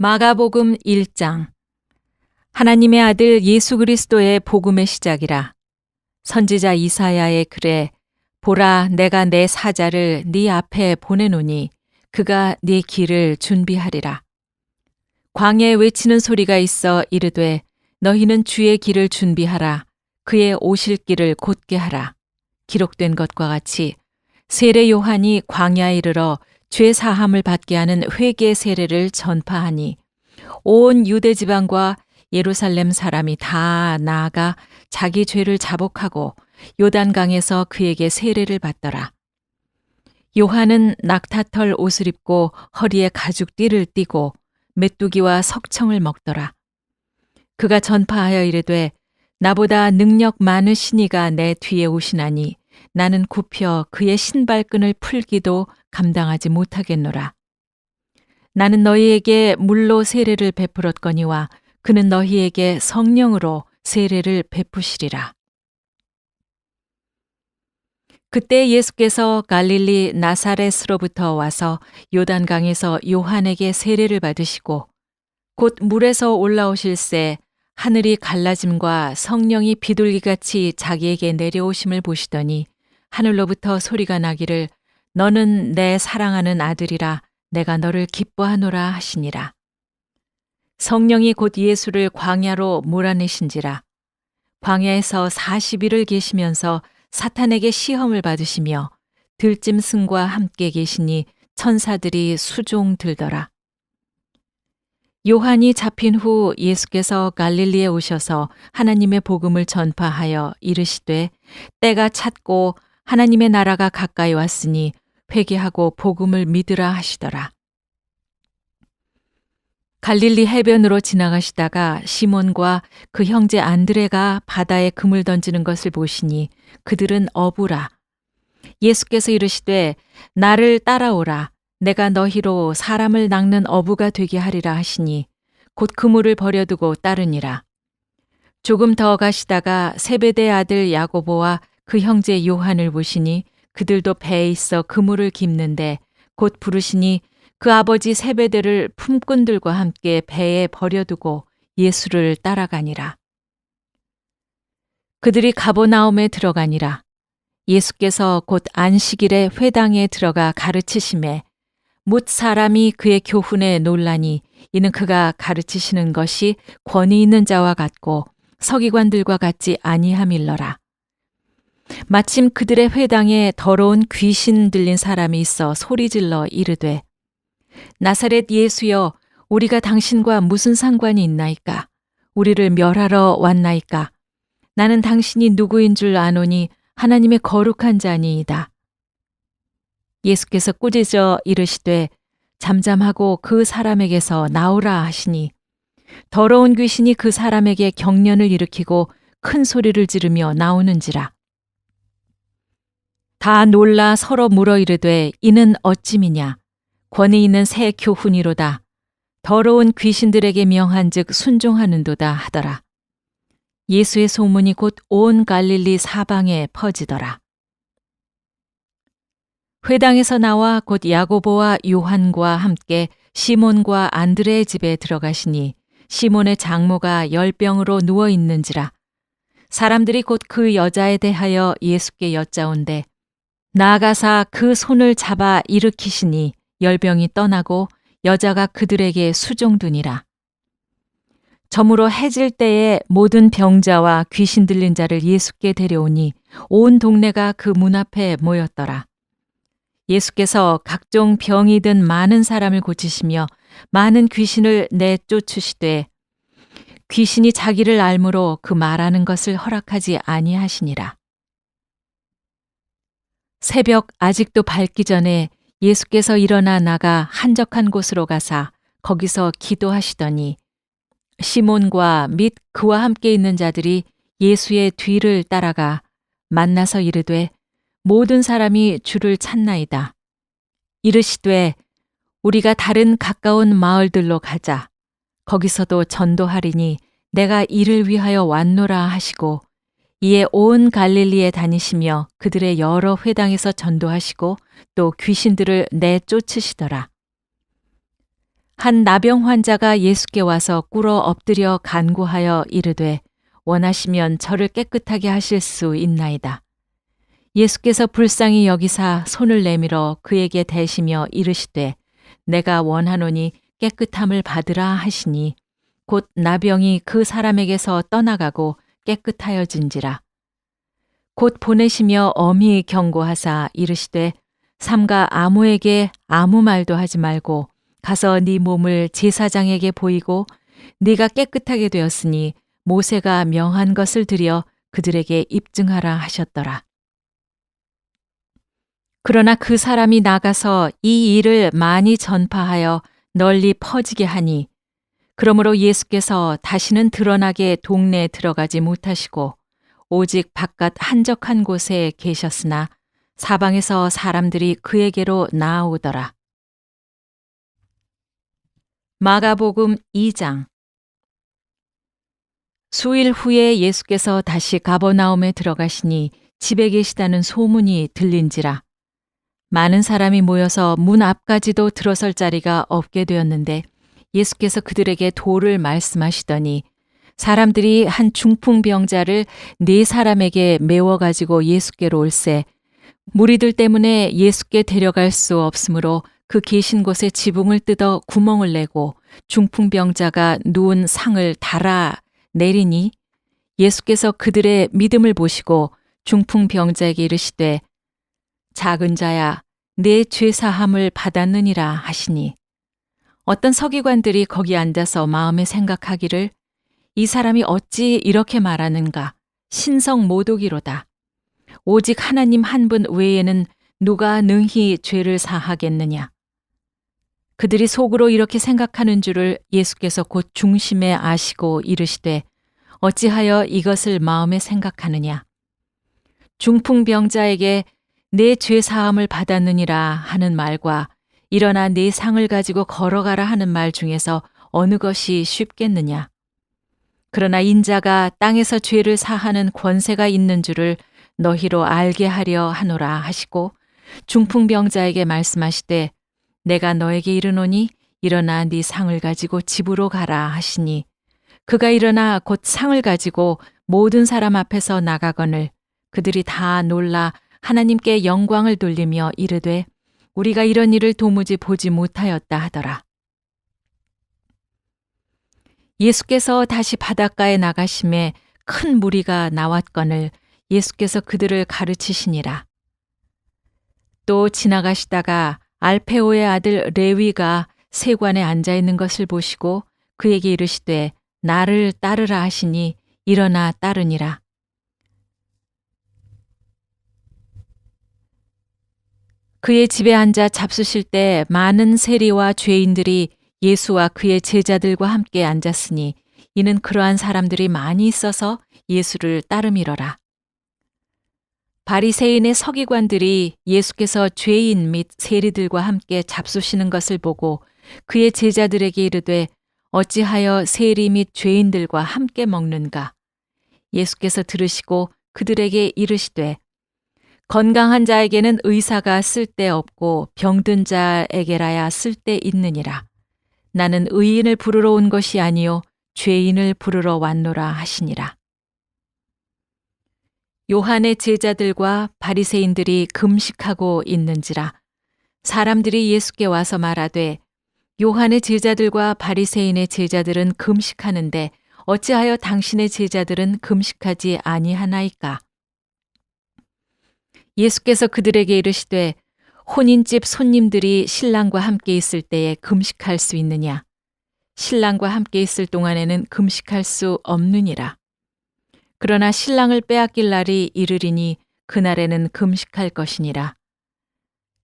마가복음 1장. 하나님의 아들 예수 그리스도의 복음의 시작이라. 선지자 이사야의 글에 보라, 내가 내 사자를 네 앞에 보내노니 그가 네 길을 준비하리라. 광야에 외치는 소리가 있어 이르되 너희는 주의 길을 준비하라. 그의 오실 길을 곧게 하라. 기록된 것과 같이 세례 요한이 광야에 이르러 죄 사함을 받게 하는 회개 세례를 전파하니 온 유대 지방과 예루살렘 사람이 다 나아가 자기 죄를 자복하고 요단강에서 그에게 세례를 받더라. 요한은 낙타털 옷을 입고 허리에 가죽띠를 띠고 메뚜기와 석청을 먹더라. 그가 전파하여 이르되 나보다 능력 많으신 이가 내 뒤에 오시나니 나는 굽혀 그의 신발끈을 풀기도 감당하지 못하겠노라. 나는 너희에게 물로 세례를 베풀었거니와 그는 너희에게 성령으로 세례를 베푸시리라. 그때 예수께서 갈릴리 나사렛으로부터 와서 요단강에서 요한에게 세례를 받으시고 곧 물에서 올라오실새 하늘이 갈라짐과 성령이 비둘기같이 자기에게 내려오심을 보시더니 하늘로부터 소리가 나기를 너는 내 사랑하는 아들이라 내가 너를 기뻐하노라 하시니라. 성령이 곧 예수를 광야로 몰아내신지라. 광야에서 40일을 계시면서 사탄에게 시험을 받으시며 들짐승과 함께 계시니 천사들이 수종 들더라. 요한이 잡힌 후 예수께서 갈릴리에 오셔서 하나님의 복음을 전파하여 이르시되 때가 찼고 하나님의 나라가 가까이 왔으니 회개하고 복음을 믿으라 하시더라. 갈릴리 해변으로 지나가시다가 시몬과 그 형제 안드레가 바다에 그물 던지는 것을 보시니 그들은 어부라. 예수께서 이르시되 나를 따라오라. 내가 너희로 사람을 낚는 어부가 되게 하리라 하시니 곧 그물을 버려두고 따르니라. 조금 더 가시다가 세베대 아들 야고보와 그 형제 요한을 보시니 그들도 배에 있어 그물을 깁는데 곧 부르시니 그 아버지 세베대를 품꾼들과 함께 배에 버려두고 예수를 따라가니라. 그들이 가버나움에 들어가니라. 예수께서 곧 안식일에 회당에 들어가 가르치심에 뭇 사람이 그의 교훈에 놀라니 이는 그가 가르치시는 것이 권위 있는 자와 같고 서기관들과 같지 아니함일러라. 마침 그들의 회당에 더러운 귀신 들린 사람이 있어 소리질러 이르되 나사렛 예수여 우리가 당신과 무슨 상관이 있나이까? 우리를 멸하러 왔나이까? 나는 당신이 누구인 줄 아노니 하나님의 거룩한 자니이다. 예수께서 꾸짖어 이르시되 잠잠하고 그 사람에게서 나오라 하시니 더러운 귀신이 그 사람에게 경련을 일으키고 큰 소리를 지르며 나오는지라. 다 놀라 서로 물어 이르되 이는 어찌미냐? 권위 있는 새 교훈이로다. 더러운 귀신들에게 명한즉 순종하는도다 하더라. 예수의 소문이 곧 온 갈릴리 사방에 퍼지더라. 회당에서 나와 곧 야고보와 요한과 함께 시몬과 안드레의 집에 들어가시니 시몬의 장모가 열병으로 누워 있는지라. 사람들이 곧 그 여자에 대하여 예수께 여짜온대 나아가사 그 손을 잡아 일으키시니 열병이 떠나고 여자가 그들에게 수종드니라. 저물어 해질 때에 모든 병자와 귀신 들린 자를 예수께 데려오니 온 동네가 그 문 앞에 모였더라. 예수께서 각종 병이 든 많은 사람을 고치시며 많은 귀신을 내쫓으시되 귀신이 자기를 알므로 그 말하는 것을 허락하지 아니하시니라. 새벽 아직도 밝기 전에 예수께서 일어나 나가 한적한 곳으로 가사 거기서 기도하시더니 시몬과 및 그와 함께 있는 자들이 예수의 뒤를 따라가 만나서 이르되 모든 사람이 주를 찾나이다. 이르시되 우리가 다른 가까운 마을들로 가자. 거기서도 전도하리니 내가 이를 위하여 왔노라 하시고 이에 온 갈릴리에 다니시며 그들의 여러 회당에서 전도하시고 또 귀신들을 내쫓으시더라. 한 나병 환자가 예수께 와서 꿇어 엎드려 간구하여 이르되 원하시면 저를 깨끗하게 하실 수 있나이다. 예수께서 불쌍히 여기사 손을 내밀어 그에게 대시며 이르시되 내가 원하노니 깨끗함을 받으라 하시니 곧 나병이 그 사람에게서 떠나가고 깨끗하여진지라. 곧 보내시며 엄히 경고하사 이르시되 삼가 아무에게 아무 말도 하지 말고 가서 네 몸을 제사장에게 보이고 네가 깨끗하게 되었으니 모세가 명한 것을 드려 그들에게 입증하라 하셨더라. 그러나 그 사람이 나가서 이 일을 많이 전파하여 널리 퍼지게 하니 그러므로 예수께서 다시는 드러나게 동네에 들어가지 못하시고 오직 바깥 한적한 곳에 계셨으나 사방에서 사람들이 그에게로 나아오더라. 마가복음 2장. 수일 후에 예수께서 다시 가버나움에 들어가시니 집에 계시다는 소문이 들린지라. 많은 사람이 모여서 문 앞까지도 들어설 자리가 없게 되었는데 예수께서 그들에게 도를 말씀하시더니 사람들이 한 중풍병자를 4사람에게 메워 가지고 예수께로 올세 무리들 때문에 예수께 데려갈 수 없으므로 그 계신 곳에 지붕을 뜯어 구멍을 내고 중풍병자가 누운 상을 달아 내리니 예수께서 그들의 믿음을 보시고 중풍병자에게 이르시되 작은 자야 내 죄사함을 받았느니라 하시니 어떤 서기관들이 거기 앉아서 마음에 생각하기를 이 사람이 어찌 이렇게 말하는가 신성 모독이로다. 오직 하나님 한 분 외에는 누가 능히 죄를 사하겠느냐. 그들이 속으로 이렇게 생각하는 줄을 예수께서 곧 중심에 아시고 이르시되 어찌하여 이것을 마음에 생각하느냐. 중풍병자에게 내 죄사함을 받았느니라 하는 말과 일어나 내 상을 가지고 걸어가라 하는 말 중에서 어느 것이 쉽겠느냐. 그러나 인자가 땅에서 죄를 사하는 권세가 있는 줄을 너희로 알게 하려 하노라 하시고 중풍병자에게 말씀하시되 내가 너에게 이르노니 일어나 네 상을 가지고 집으로 가라 하시니 그가 일어나 곧 상을 가지고 모든 사람 앞에서 나가거늘 그들이 다 놀라 하나님께 영광을 돌리며 이르되 우리가 이런 일을 도무지 보지 못하였다 하더라. 예수께서 다시 바닷가에 나가심에 큰 무리가 나왔거늘 예수께서 그들을 가르치시니라. 또 지나가시다가 알페오의 아들 레위가 세관에 앉아 있는 것을 보시고 그에게 이르시되 나를 따르라 하시니 일어나 따르니라. 그의 집에 앉아 잡수실 때 많은 세리와 죄인들이 예수와 그의 제자들과 함께 앉았으니 이는 그러한 사람들이 많이 있어서 예수를 따름이러라. 바리새인의 서기관들이 예수께서 죄인 및 세리들과 함께 잡수시는 것을 보고 그의 제자들에게 이르되 어찌하여 세리 및 죄인들과 함께 먹는가? 예수께서 들으시고 그들에게 이르시되 건강한 자에게는 의사가 쓸데없고 병든 자에게라야 쓸데있느니라. 나는 의인을 부르러 온 것이 아니요 죄인을 부르러 왔노라 하시니라. 요한의 제자들과 바리새인들이 금식하고 있는지라 사람들이 예수께 와서 말하되 요한의 제자들과 바리새인의 제자들은 금식하는데 어찌하여 당신의 제자들은 금식하지 아니하나이까? 예수께서 그들에게 이르시되 혼인집 손님들이 신랑과 함께 있을 때에 금식할 수 있느냐? 신랑과 함께 있을 동안에는 금식할 수 없느니라. 그러나 신랑을 빼앗길 날이 이르리니 그날에는 금식할 것이니라.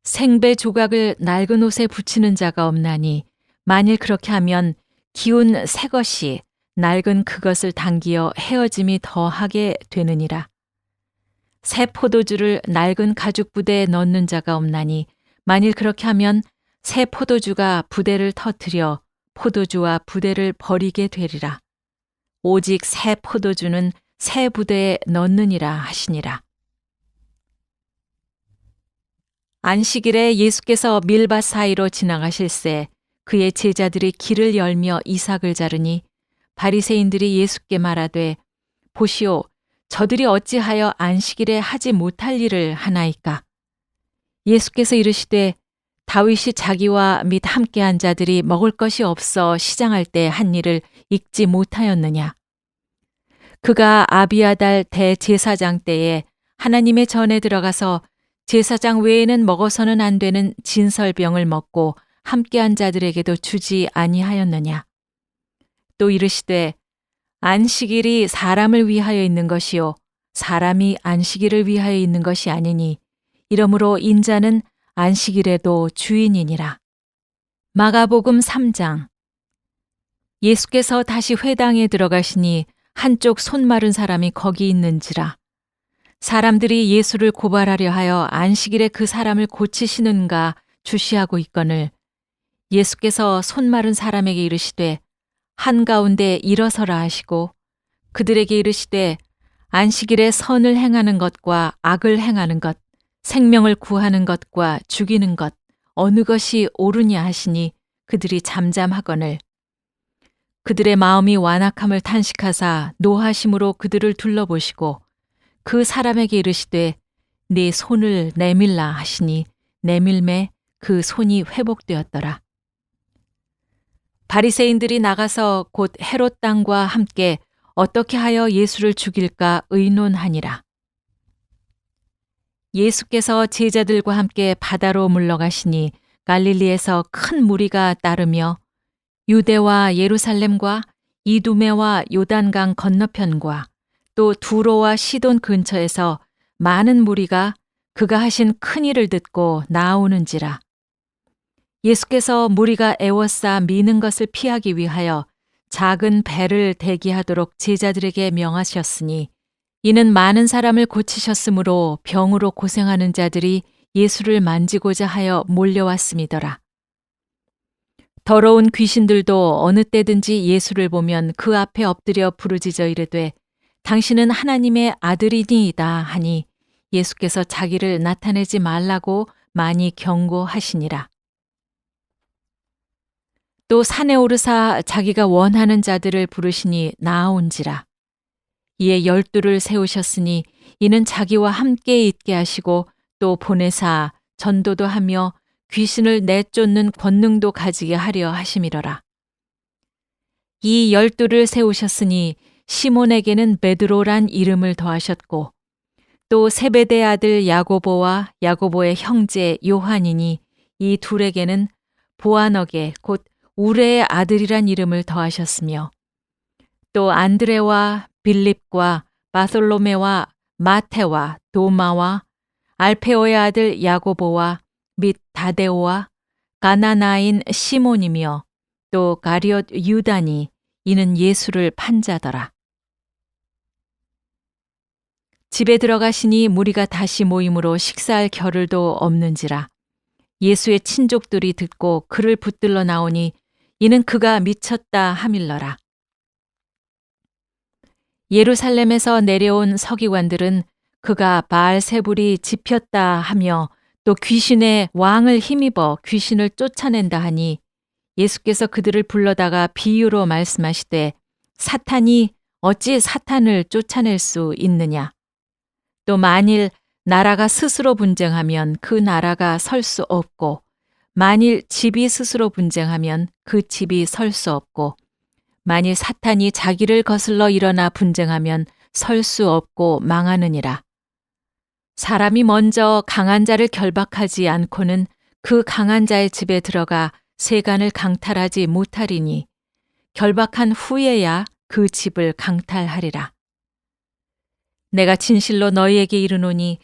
생배 조각을 낡은 옷에 붙이는 자가 없나니 만일 그렇게 하면 기운 새 것이 낡은 그것을 당기어 헤어짐이 더하게 되느니라. 새 포도주를 낡은 가죽 부대에 넣는 자가 없나니 만일 그렇게 하면 새 포도주가 부대를 터뜨려 포도주와 부대를 버리게 되리라. 오직 새 포도주는 새 부대에 넣느니라 하시니라. 안식일에 예수께서 밀밭 사이로 지나가실새 그의 제자들이 길을 열며 이삭을 자르니 바리새인들이 예수께 말하되 보시오 저들이 어찌하여 안식일에 하지 못할 일을 하나이까. 예수께서 이르시되 다윗이 자기와 및 함께한 자들이 먹을 것이 없어 시장할 때 한 일을 읽지 못하였느냐. 그가 아비아달 대제사장 때에 하나님의 전에 들어가서 제사장 외에는 먹어서는 안 되는 진설병을 먹고 함께한 자들에게도 주지 아니하였느냐. 또 이르시되 안식일이 사람을 위하여 있는 것이요 사람이 안식일을 위하여 있는 것이 아니니 이러므로 인자는 안식일에도 주인이니라. 마가복음 3장. 예수께서 다시 회당에 들어가시니 한쪽 손 마른 사람이 거기 있는지라. 사람들이 예수를 고발하려 하여 안식일에 그 사람을 고치시는가 주시하고 있거늘 예수께서 손 마른 사람에게 이르시되 한가운데 일어서라 하시고 그들에게 이르시되 안식일에 선을 행하는 것과 악을 행하는 것 생명을 구하는 것과 죽이는 것 어느 것이 옳으냐 하시니 그들이 잠잠하거늘 그들의 마음이 완악함을 탄식하사 노하심으로 그들을 둘러보시고 그 사람에게 이르시되 네 손을 내밀라 하시니 내밀매 그 손이 회복되었더라. 바리새인들이 나가서 곧 헤롯 당과 함께 어떻게 하여 예수를 죽일까 의논하니라. 예수께서 제자들과 함께 바다로 물러가시니 갈릴리에서 큰 무리가 따르며 유대와 예루살렘과 이두메와 요단강 건너편과 또 두로와 시돈 근처에서 많은 무리가 그가 하신 큰 일을 듣고 나오는지라. 예수께서 무리가 애워싸 미는 것을 피하기 위하여 작은 배를 대기하도록 제자들에게 명하셨으니 이는 많은 사람을 고치셨으므로 병으로 고생하는 자들이 예수를 만지고자 하여 몰려왔음이더라. 더러운 귀신들도 어느 때든지 예수를 보면 그 앞에 엎드려 부르짖어 이르되 당신은 하나님의 아들이니이다 하니 예수께서 자기를 나타내지 말라고 많이 경고하시니라. 또 산에 오르사 자기가 원하는 자들을 부르시니 나아온지라. 이에 12를 세우셨으니 이는 자기와 함께 있게 하시고 또 보내사 전도도 하며 귀신을 내쫓는 권능도 가지게 하려 하심이러라. 이 12를 세우셨으니 시몬에게는 베드로란 이름을 더하셨고 또 세베대의 아들 야고보와 야고보의 형제 요한이니 이 둘에게는 보아너게 곧 우레의 아들이란 이름을 더하셨으며 또 안드레와 빌립과 바솔로메와 마테와 도마와 알페오의 아들 야고보와 및 다데오와 가나나인 시몬이며 또 가리옷 유다니 이는 예수를 판 자더라. 집에 들어가시니 무리가 다시 모임으로 식사할 겨를도 없는지라. 예수의 친족들이 듣고 그를 붙들러 나오니 이는 그가 미쳤다 하밀러라. 예루살렘에서 내려온 서기관들은 그가 바알세불이 집혔다 하며 또 귀신의 왕을 힘입어 귀신을 쫓아낸다 하니 예수께서 그들을 불러다가 비유로 말씀하시되 사탄이 어찌 사탄을 쫓아낼 수 있느냐. 또 만일 나라가 스스로 분쟁하면 그 나라가 설 수 없고 만일 집이 스스로 분쟁하면 그 집이 설 수 없고 만일 사탄이 자기를 거슬러 일어나 분쟁하면 설 수 없고 망하느니라. 사람이 먼저 강한 자를 결박하지 않고는 그 강한 자의 집에 들어가 세간을 강탈하지 못하리니 결박한 후에야 그 집을 강탈하리라. 내가 진실로 너희에게 이르노니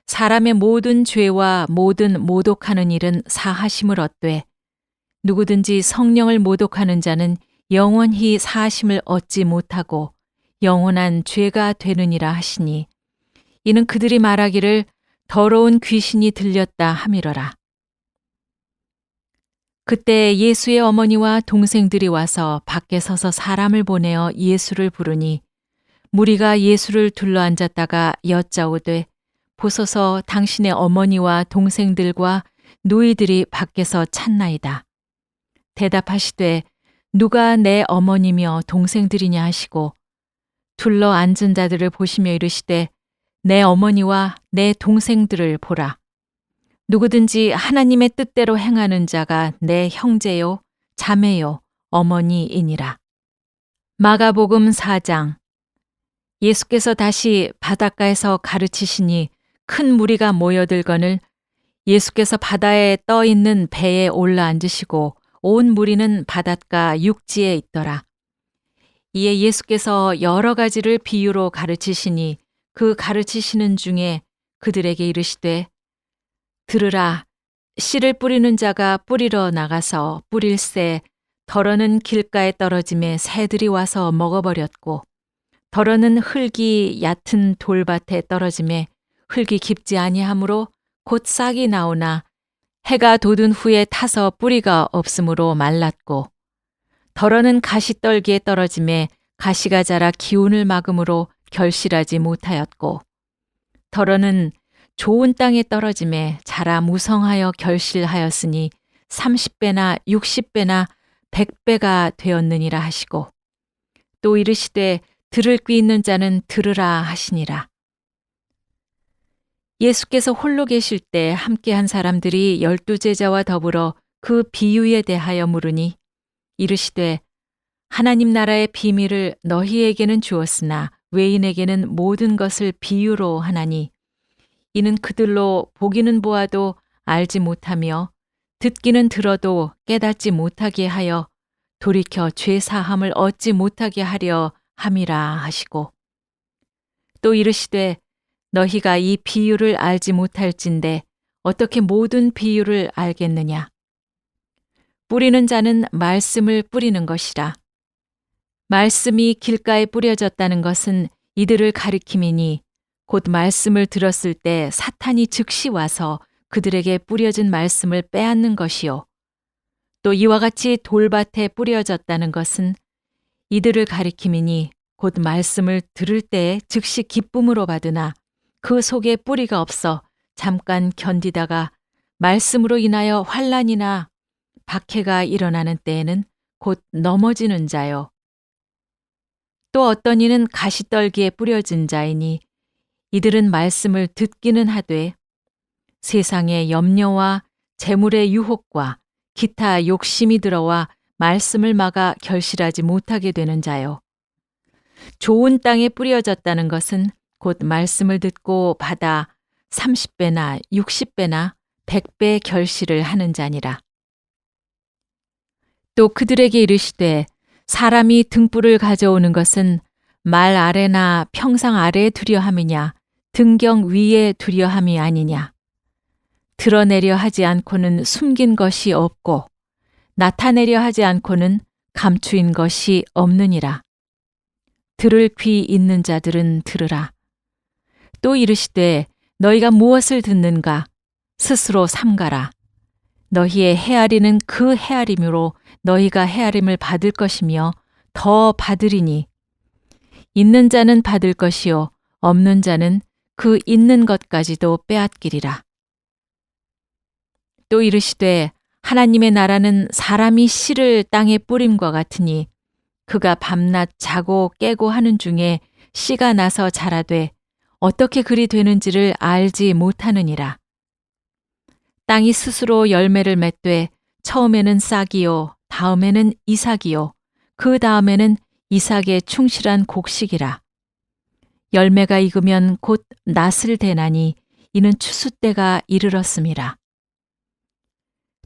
사람의 모든 죄와 모든 모독하는 일은 사하심을 얻되 누구든지 성령을 모독하는 자는 영원히 사하심을 얻지 못하고 영원한 죄가 되느니라 하시니 이는 그들이 말하기를 더러운 귀신이 들렸다 함이러라. 그때 예수의 어머니와 동생들이 와서 밖에 서서 사람을 보내어 예수를 부르니 무리가 예수를 둘러앉았다가 여짜오되 보소서 당신의 어머니와 동생들과 누이들이 밖에서 찾나이다. 대답하시되 누가 내 어머니며 동생들이냐 하시고 둘러 앉은 자들을 보시며 이르시되 내 어머니와 내 동생들을 보라. 누구든지 하나님의 뜻대로 행하는 자가 내 형제요, 자매요, 어머니이니라. 마가복음 4장. 예수께서 다시 바닷가에서 가르치시니 큰 무리가 모여들거늘 예수께서 바다에 떠 있는 배에 올라앉으시고 온 무리는 바닷가 육지에 있더라. 이에 예수께서 여러 가지를 비유로 가르치시니 그 가르치시는 중에 그들에게 이르시되 들으라. 씨를 뿌리는 자가 뿌리러 나가서 뿌릴새 덜어는 길가에 떨어짐에 새들이 와서 먹어버렸고 덜어는 흙이 얕은 돌밭에 떨어짐에 흙이 깊지 아니하므로 곧 싹이 나오나 해가 돋은 후에 타서 뿌리가 없으므로 말랐고 덜어는 가시떨기에 떨어짐에 가시가 자라 기운을 막음으로 결실하지 못하였고 덜어는 좋은 땅에 떨어짐에 자라 무성하여 결실하였으니 30배나 60배나 100배가 되었느니라 하시고 또 이르시되 들을 귀 있는 자는 들으라 하시니라. 예수께서 홀로 계실 때 함께한 사람들이 12제자와 더불어 그 비유에 대하여 물으니 이르시되 하나님 나라의 비밀을 너희에게는 주었으나 외인에게는 모든 것을 비유로 하나니 이는 그들로 보기는 보아도 알지 못하며 듣기는 들어도 깨닫지 못하게 하여 돌이켜 죄 사함을 얻지 못하게 하려 함이라 하시고 또 이르시되 너희가 이 비유를 알지 못할진대 어떻게 모든 비유를 알겠느냐. 뿌리는 자는 말씀을 뿌리는 것이라. 말씀이 길가에 뿌려졌다는 것은 이들을 가리킴이니 곧 말씀을 들었을 때 사탄이 즉시 와서 그들에게 뿌려진 말씀을 빼앗는 것이요. 또 이와 같이 돌밭에 뿌려졌다는 것은 이들을 가리킴이니 곧 말씀을 들을 때에 즉시 기쁨으로 받으나 그 속에 뿌리가 없어 잠깐 견디다가 말씀으로 인하여 환난이나 박해가 일어나는 때에는 곧 넘어지는 자요. 또 어떤 이는 가시떨기에 뿌려진 자이니 이들은 말씀을 듣기는 하되 세상의 염려와 재물의 유혹과 기타 욕심이 들어와 말씀을 막아 결실하지 못하게 되는 자요. 좋은 땅에 뿌려졌다는 것은 곧 말씀을 듣고 받아 30배나 60배나 100배 결실을 하는 자니라. 또 그들에게 이르시되 사람이 등불을 가져오는 것은 말 아래나 평상 아래에 두려 함이냐 등경 위에 두려 함이 아니냐. 드러내려 하지 않고는 숨긴 것이 없고 나타내려 하지 않고는 감추인 것이 없느니라. 들을 귀 있는 자들은 들으라. 또 이르시되 너희가 무엇을 듣는가 스스로 삼가라. 너희의 헤아리는 그 헤아림으로 너희가 헤아림을 받을 것이며 더 받으리니 있는 자는 받을 것이요 없는 자는 그 있는 것까지도 빼앗기리라. 또 이르시되 하나님의 나라는 사람이 씨를 땅에 뿌림과 같으니 그가 밤낮 자고 깨고 하는 중에 씨가 나서 자라되 어떻게 그리 되는지를 알지 못하느니라. 땅이 스스로 열매를 맺되 처음에는 싹이요 다음에는 이삭이요 그 다음에는 이삭의 충실한 곡식이라. 열매가 익으면 곧 낫을 대나니 이는 추수 때가 이르렀음이라.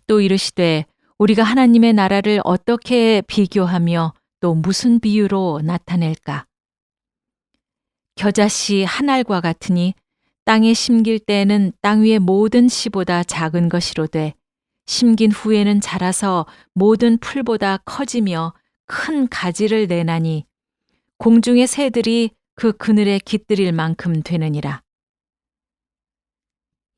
또 이르시되 우리가 하나님의 나라를 어떻게 비교하며 또 무슨 비유로 나타낼까? 겨자씨 한 알과 같으니 땅에 심길 때에는 땅 위의 모든 씨보다 작은 것이로되 심긴 후에는 자라서 모든 풀보다 커지며 큰 가지를 내나니 공중의 새들이 그 그늘에 깃들일 만큼 되느니라.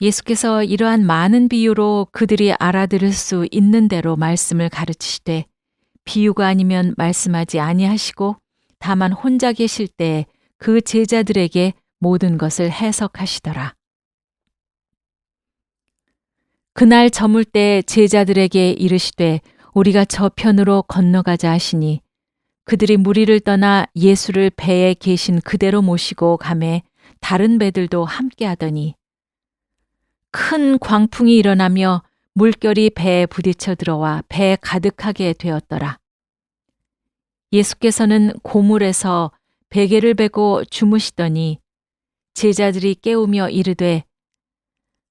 예수께서 이러한 많은 비유로 그들이 알아들을 수 있는 대로 말씀을 가르치시되 비유가 아니면 말씀하지 아니하시고 다만 혼자 계실 때 그 제자들에게 모든 것을 해석하시더라. 그날 저물 때 제자들에게 이르시되 우리가 저편으로 건너가자 하시니 그들이 무리를 떠나 예수를 배에 계신 그대로 모시고 가매 다른 배들도 함께 하더니 큰 광풍이 일어나며 물결이 배에 부딪혀 들어와 배에 가득하게 되었더라. 예수께서는 고물에서 베개를 베고 주무시더니 제자들이 깨우며 이르되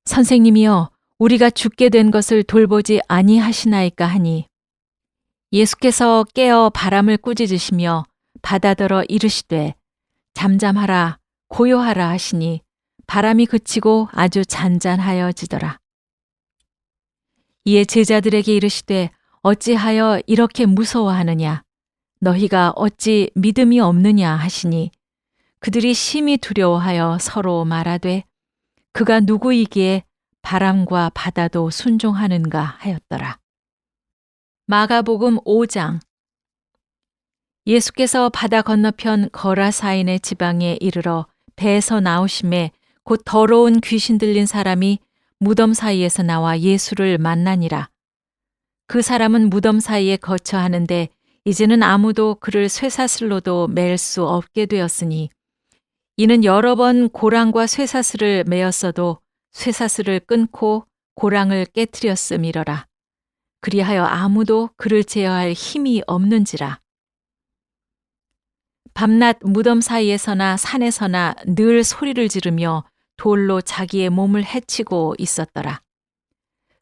선생님이여 우리가 죽게 된 것을 돌보지 아니하시나이까 하니 예수께서 깨어 바람을 꾸짖으시며 바다더러 이르시되 잠잠하라 고요하라 하시니 바람이 그치고 아주 잔잔하여지더라. 이에 제자들에게 이르시되 어찌하여 이렇게 무서워하느냐 너희가 어찌 믿음이 없느냐 하시니 그들이 심히 두려워하여 서로 말하되 그가 누구이기에 바람과 바다도 순종하는가 하였더라. 마가복음 5장. 예수께서 바다 건너편 거라사인의 지방에 이르러 배에서 나오심에 곧 더러운 귀신 들린 사람이 무덤 사이에서 나와 예수를 만나니라. 그 사람은 무덤 사이에 거처하는데 이제는 아무도 그를 쇠사슬로도 맬 수 없게 되었으니 이는 여러 번 고랑과 쇠사슬을 메었어도 쇠사슬을 끊고 고랑을 깨트렸음이러라. 그리하여 아무도 그를 제어할 힘이 없는지라. 밤낮 무덤 사이에서나 산에서나 늘 소리를 지르며 돌로 자기의 몸을 해치고 있었더라.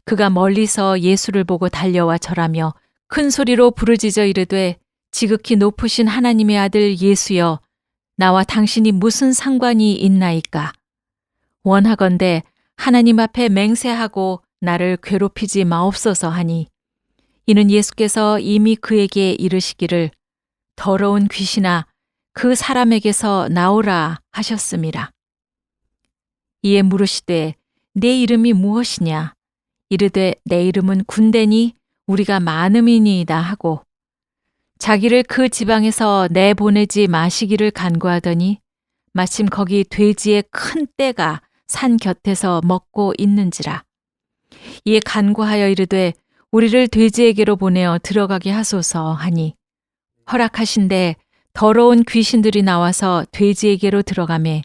그가 멀리서 예수를 보고 달려와 절하며 큰 소리로 부르짖어 이르되 지극히 높으신 하나님의 아들 예수여 나와 당신이 무슨 상관이 있나이까. 원하건대 하나님 앞에 맹세하고 나를 괴롭히지 마옵소서 하니 이는 예수께서 이미 그에게 이르시기를 더러운 귀신아 그 사람에게서 나오라 하셨음이라. 이에 물으시되 내 이름이 무엇이냐 이르되 내 이름은 군대니 우리가 많음이니이다 하고 자기를 그 지방에서 내보내지 마시기를 간구하더니 마침 거기 돼지의 큰 떼가 산 곁에서 먹고 있는지라. 이에 간구하여 이르되 우리를 돼지에게로 보내어 들어가게 하소서 하니 허락하신대 더러운 귀신들이 나와서 돼지에게로 들어가매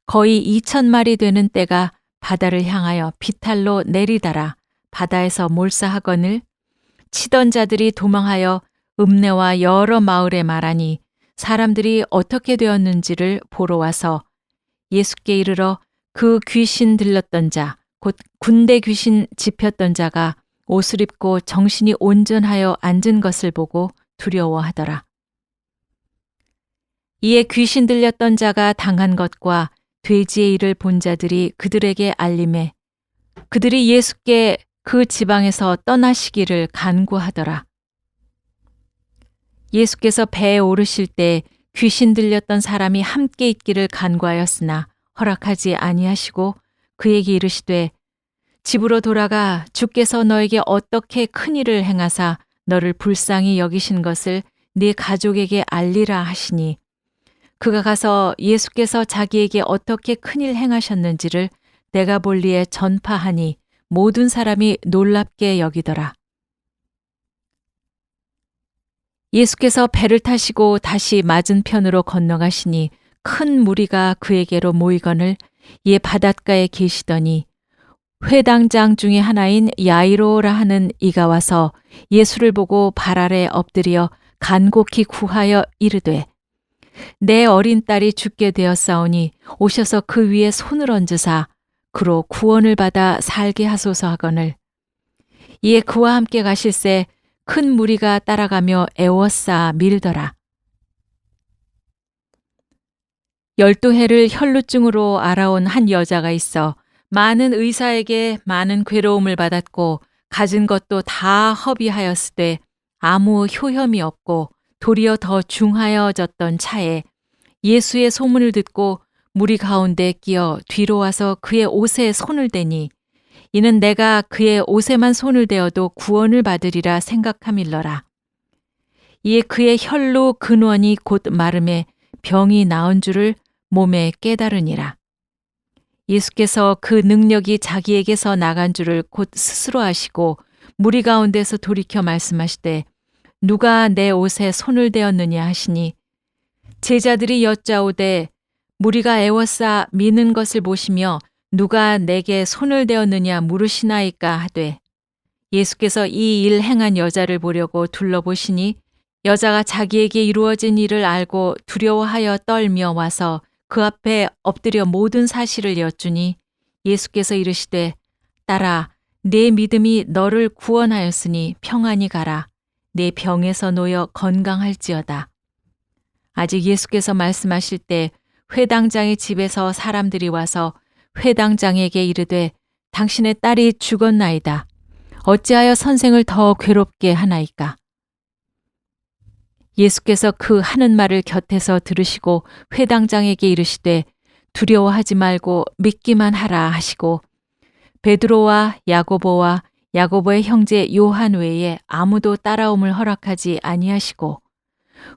거의 2,000마리 되는 떼가 바다를 향하여 비탈로 내리다라 바다에서 몰사하거늘 치던 자들이 도망하여 읍내와 여러 마을에 말하니 사람들이 어떻게 되었는지를 보러 와서 예수께 이르러 그 귀신 들렸던 자, 곧 군대 귀신 집혔던 자가 옷을 입고 정신이 온전하여 앉은 것을 보고 두려워하더라. 이에 귀신 들렸던 자가 당한 것과 돼지의 일을 본 자들이 그들에게 알림해 그들이 예수께 그 지방에서 떠나시기를 간구하더라. 예수께서 배에 오르실 때 귀신 들렸던 사람이 함께 있기를 간구하였으나 허락하지 아니하시고 그에게 이르시되 집으로 돌아가 주께서 너에게 어떻게 큰 일을 행하사 너를 불쌍히 여기신 것을 네 가족에게 알리라 하시니 그가 가서 예수께서 자기에게 어떻게 큰일 행하셨는지를 내가 볼리에 전파하니 모든 사람이 놀랍게 여기더라. 예수께서 배를 타시고 다시 맞은편으로 건너가시니 큰 무리가 그에게로 모이거늘 이에 바닷가에 계시더니 회당장 중에 하나인 야이로라 하는 이가 와서 예수를 보고 발 아래 엎드려 간곡히 구하여 이르되 내 어린 딸이 죽게 되었사오니 오셔서 그 위에 손을 얹으사 그로 구원을 받아 살게 하소서 하거늘 이에 그와 함께 가실새 큰 무리가 따라가며 애워싸 밀더라. 12해를 혈루증으로 알아온 한 여자가 있어 많은 의사에게 많은 괴로움을 받았고 가진 것도 다 허비하였으되 아무 효험이 없고 도리어 더 중하여졌던 차에 예수의 소문을 듣고 무리 가운데 끼어 뒤로 와서 그의 옷에 손을 대니 이는 내가 그의 옷에만 손을 대어도 구원을 받으리라 생각함일러라. 이에 그의 혈루 근원이 곧 마름에 병이 나은 줄을 몸에 깨달으니라. 예수께서 그 능력이 자기에게서 나간 줄을 곧 스스로 아시고 무리 가운데서 돌이켜 말씀하시되 누가 내 옷에 손을 대었느냐 하시니 제자들이 여짜오되 무리가 애워싸 미는 것을 보시며 누가 내게 손을 대었느냐 물으시나이까 하되 예수께서 이 일 행한 여자를 보려고 둘러보시니 여자가 자기에게 이루어진 일을 알고 두려워하여 떨며 와서 그 앞에 엎드려 모든 사실을 여쭈니 예수께서 이르시되 딸아 네 믿음이 너를 구원하였으니 평안히 가라. 내 병에서 놓여 건강할지어다. 아직 예수께서 말씀하실 때 회당장의 집에서 사람들이 와서 회당장에게 이르되 당신의 딸이 죽었나이다. 어찌하여 선생을 더 괴롭게 하나이까? 예수께서 그 하는 말을 곁에서 들으시고 회당장에게 이르시되 두려워하지 말고 믿기만 하라 하시고 베드로와 야고보와 야고보의 형제 요한 외에 아무도 따라옴을 허락하지 아니하시고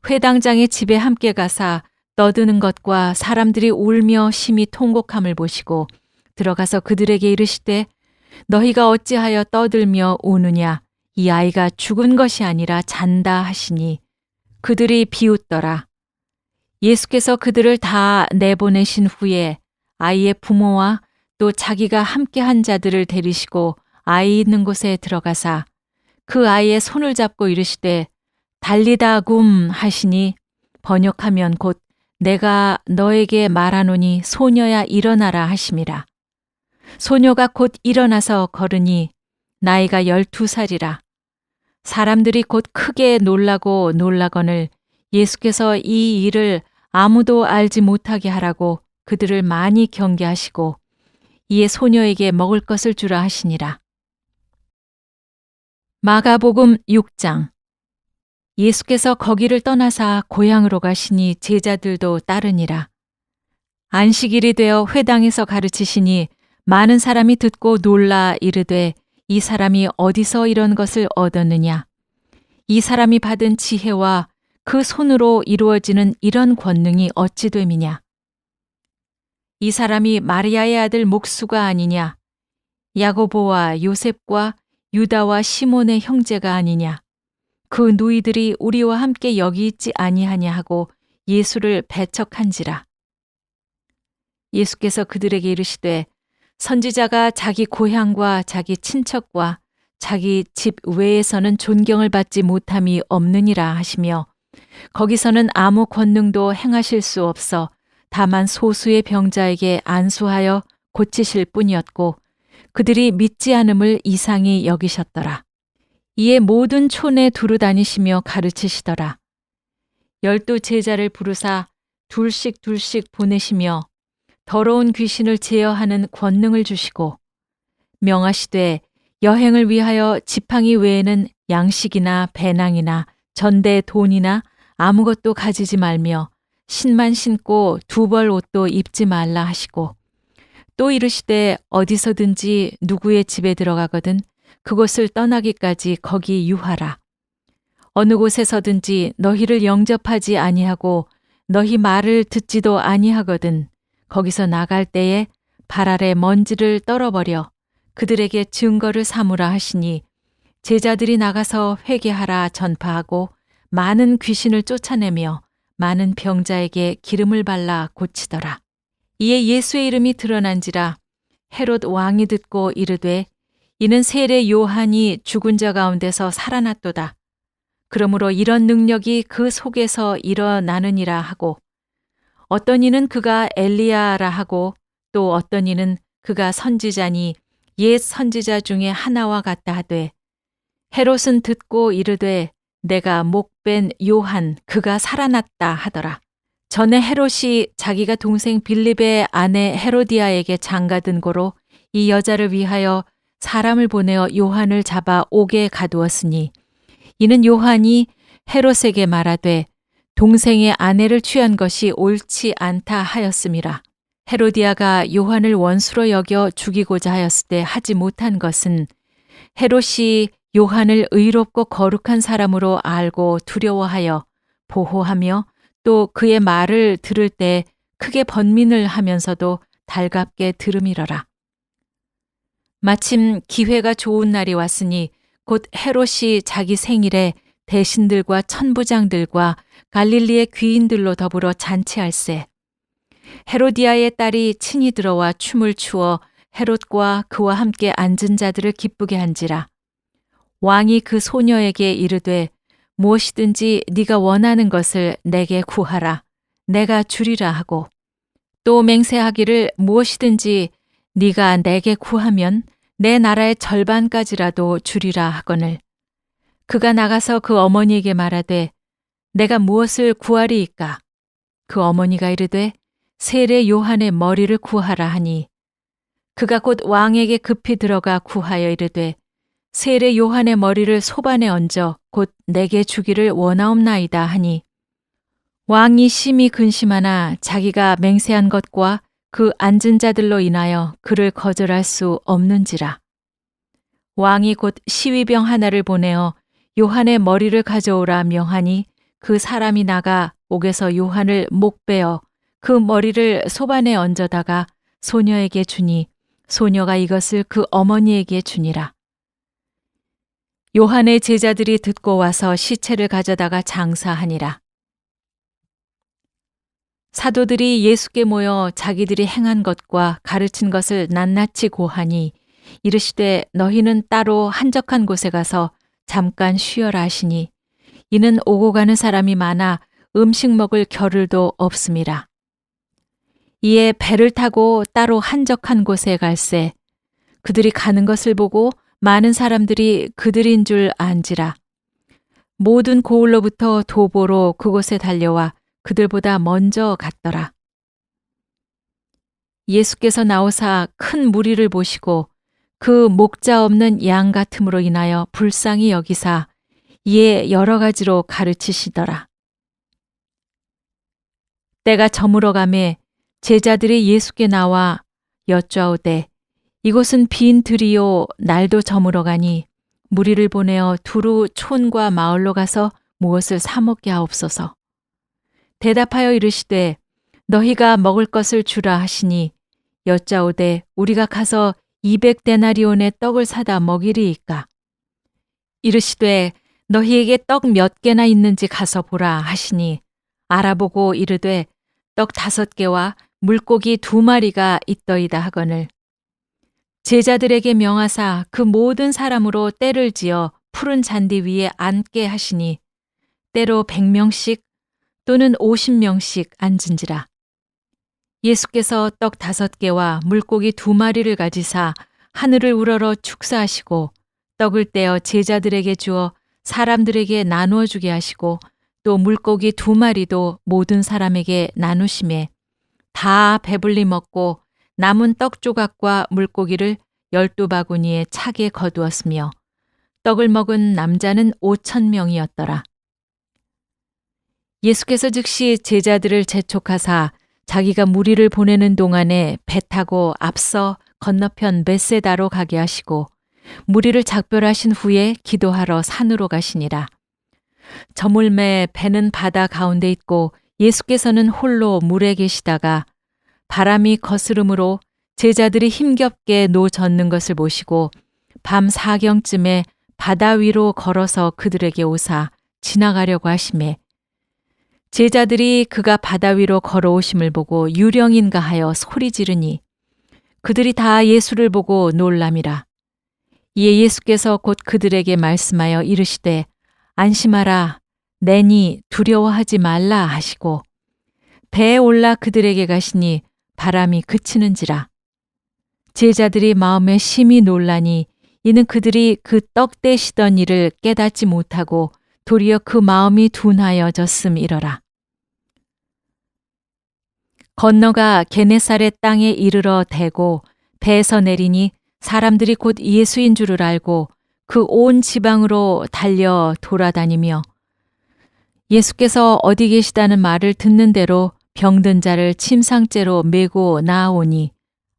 회당장의 집에 함께 가사 떠드는 것과 사람들이 울며 심히 통곡함을 보시고 들어가서 그들에게 이르시되 너희가 어찌하여 떠들며 우느냐 이 아이가 죽은 것이 아니라 잔다 하시니 그들이 비웃더라. 예수께서 그들을 다 내보내신 후에 아이의 부모와 또 자기가 함께한 자들을 데리시고 아이 있는 곳에 들어가사 그 아이의 손을 잡고 이르시되 달리다 굼 하시니 번역하면 곧 내가 너에게 말하노니 소녀야 일어나라 하심이라. 소녀가 곧 일어나서 걸으니 나이가 12살이라. 사람들이 곧 크게 놀라고 놀라거늘 예수께서 이 일을 아무도 알지 못하게 하라고 그들을 많이 경계하시고 이에 소녀에게 먹을 것을 주라 하시니라. 마가복음 6장. 예수께서 거기를 떠나사 고향으로 가시니 제자들도 따르니라. 안식일이 되어 회당에서 가르치시니 많은 사람이 듣고 놀라 이르되 이 사람이 어디서 이런 것을 얻었느냐? 이 사람이 받은 지혜와 그 손으로 이루어지는 이런 권능이 어찌 됨이냐? 이 사람이 마리아의 아들 목수가 아니냐? 야고보와 요셉과 유다와 시몬의 형제가 아니냐? 그 누이들이 우리와 함께 여기 있지 아니하냐 하고 예수를 배척한지라. 예수께서 그들에게 이르시되 선지자가 자기 고향과 자기 친척과 자기 집 외에서는 존경을 받지 못함이 없느니라 하시며 거기서는 아무 권능도 행하실 수 없어 다만 소수의 병자에게 안수하여 고치실 뿐이었고 그들이 믿지 않음을 이상히 여기셨더라. 이에 모든 촌에 두루 다니시며 가르치시더라. 12 제자를 부르사 둘씩 보내시며 더러운 귀신을 제어하는 권능을 주시고 명하시되 여행을 위하여 지팡이 외에는 양식이나 배낭이나 전대 돈이나 아무것도 가지지 말며 신만 신고 2벌 옷도 입지 말라 하시고 또 이르시되 어디서든지 누구의 집에 들어가거든 그곳을 떠나기까지 거기 유하라. 어느 곳에서든지 너희를 영접하지 아니하고 너희 말을 듣지도 아니하거든 거기서 나갈 때에 발 아래 먼지를 떨어버려 그들에게 증거를 삼으라 하시니 제자들이 나가서 회개하라 전파하고 많은 귀신을 쫓아내며 많은 병자에게 기름을 발라 고치더라. 이에 예수의 이름이 드러난지라 헤롯 왕이 듣고 이르되 이는 세례 요한이 죽은 자 가운데서 살아났도다. 그러므로 이런 능력이 그 속에서 일어나느니라 하고 어떤 이는 그가 엘리야라 하고 또 어떤 이는 그가 선지자니 옛 선지자 중에 하나와 같다 하되 헤롯은 듣고 이르되 내가 목벤 요한 그가 살아났다 하더라. 전에 헤롯이 자기가 동생 빌립의 아내 헤로디아에게 장가든 고로 이 여자를 위하여 사람을 보내어 요한을 잡아 옥에 가두었으니 이는 요한이 헤롯에게 말하되 동생의 아내를 취한 것이 옳지 않다 하였음이라. 헤로디아가 요한을 원수로 여겨 죽이고자 하였을 때 하지 못한 것은 헤롯이 요한을 의롭고 거룩한 사람으로 알고 두려워하여 보호하며 또 그의 말을 들을 때 크게 번민을 하면서도 달갑게 들음이러라. 마침 기회가 좋은 날이 왔으니 곧 헤롯이 자기 생일에 대신들과 천부장들과 갈릴리의 귀인들로 더불어 잔치할세. 헤로디아의 딸이 친히 들어와 춤을 추어 헤롯과 그와 함께 앉은 자들을 기쁘게 한지라. 왕이 그 소녀에게 이르되 무엇이든지 네가 원하는 것을 내게 구하라. 내가 주리라 하고 또 맹세하기를 무엇이든지 네가 내게 구하면 내 나라의 절반까지라도 주리라 하거늘. 그가 나가서 그 어머니에게 말하되 내가 무엇을 구하리이까? 그 어머니가 이르되 세례 요한의 머리를 구하라 하니 그가 곧 왕에게 급히 들어가 구하여 이르되 세례 요한의 머리를 소반에 얹어 곧 내게 주기를 원하옵나이다 하니 왕이 심히 근심하나 자기가 맹세한 것과 그 앉은 자들로 인하여 그를 거절할 수 없는지라. 왕이 곧 시위병 하나를 보내어 요한의 머리를 가져오라 명하니 그 사람이 나가 옥에서 요한을 목베어 그 머리를 소반에 얹어다가 소녀에게 주니 소녀가 이것을 그 어머니에게 주니라. 요한의 제자들이 듣고 와서 시체를 가져다가 장사하니라. 사도들이 예수께 모여 자기들이 행한 것과 가르친 것을 낱낱이 고하니 이르시되 너희는 따로 한적한 곳에 가서 잠깐 쉬어라 하시니 이는 오고 가는 사람이 많아 음식 먹을 겨를도 없음이라. 이에 배를 타고 따로 한적한 곳에 갈새 그들이 가는 것을 보고 많은 사람들이 그들인 줄 안지라. 모든 고을로부터 도보로 그곳에 달려와 그들보다 먼저 갔더라. 예수께서 나오사 큰 무리를 보시고 그 목자 없는 양 같음으로 인하여 불쌍히 여기사 이에 여러 가지로 가르치시더라. 때가 저물어 가매 제자들이 예수께 나와 여쭈아오되 이곳은 빈 들이요 날도 저물어 가니 무리를 보내어 두루 촌과 마을로 가서 무엇을 사 먹게 하옵소서. 대답하여 이르시되 너희가 먹을 것을 주라 하시니 여짜오되 우리가 가서 200데나리온의 떡을 사다 먹이리이까. 이르시되 너희에게 떡 몇 개나 있는지 가서 보라 하시니 알아보고 이르되 떡 5개와 물고기 2마리가 있더이다 하거늘. 제자들에게 명하사 그 모든 사람으로 떼를 지어 푸른 잔디 위에 앉게 하시니 때로 100명씩 또는 50명씩 앉은지라. 예수께서 떡 5개와 물고기 2마리를 가지사 하늘을 우러러 축사하시고 떡을 떼어 제자들에게 주어 사람들에게 나누어 주게 하시고 또 물고기 2마리도 모든 사람에게 나누시매 다 배불리 먹고 남은 떡 조각과 물고기를 12바구니에 차게 거두었으며 떡을 먹은 남자는 5,000명이었더라. 예수께서 즉시 제자들을 재촉하사 자기가 무리를 보내는 동안에 배 타고 앞서 건너편 벳세다로 가게 하시고 무리를 작별하신 후에 기도하러 산으로 가시니라. 저물매 배는 바다 가운데 있고 예수께서는 홀로 물에 계시다가 바람이 거스름으로 제자들이 힘겹게 노젓는 것을 보시고 밤 4경쯤에 바다 위로 걸어서 그들에게 오사 지나가려고 하시매 제자들이 그가 바다 위로 걸어오심을 보고 유령인가 하여 소리 지르니 그들이 다 예수를 보고 놀람이라. 이에 예수께서 곧 그들에게 말씀하여 이르시되 안심하라 내니 두려워하지 말라 하시고 배에 올라 그들에게 가시니 바람이 그치는지라. 제자들이 마음에 심히 놀라니 이는 그들이 그 떡 떼시던 일을 깨닫지 못하고 도리어 그 마음이 둔하여졌음이러라. 건너가 게네사렛 땅에 이르러 대고 배에서 내리니 사람들이 곧 예수인 줄을 알고 그 온 지방으로 달려 돌아다니며 예수께서 어디 계시다는 말을 듣는 대로 병든 자를 침상째로 메고 나아오니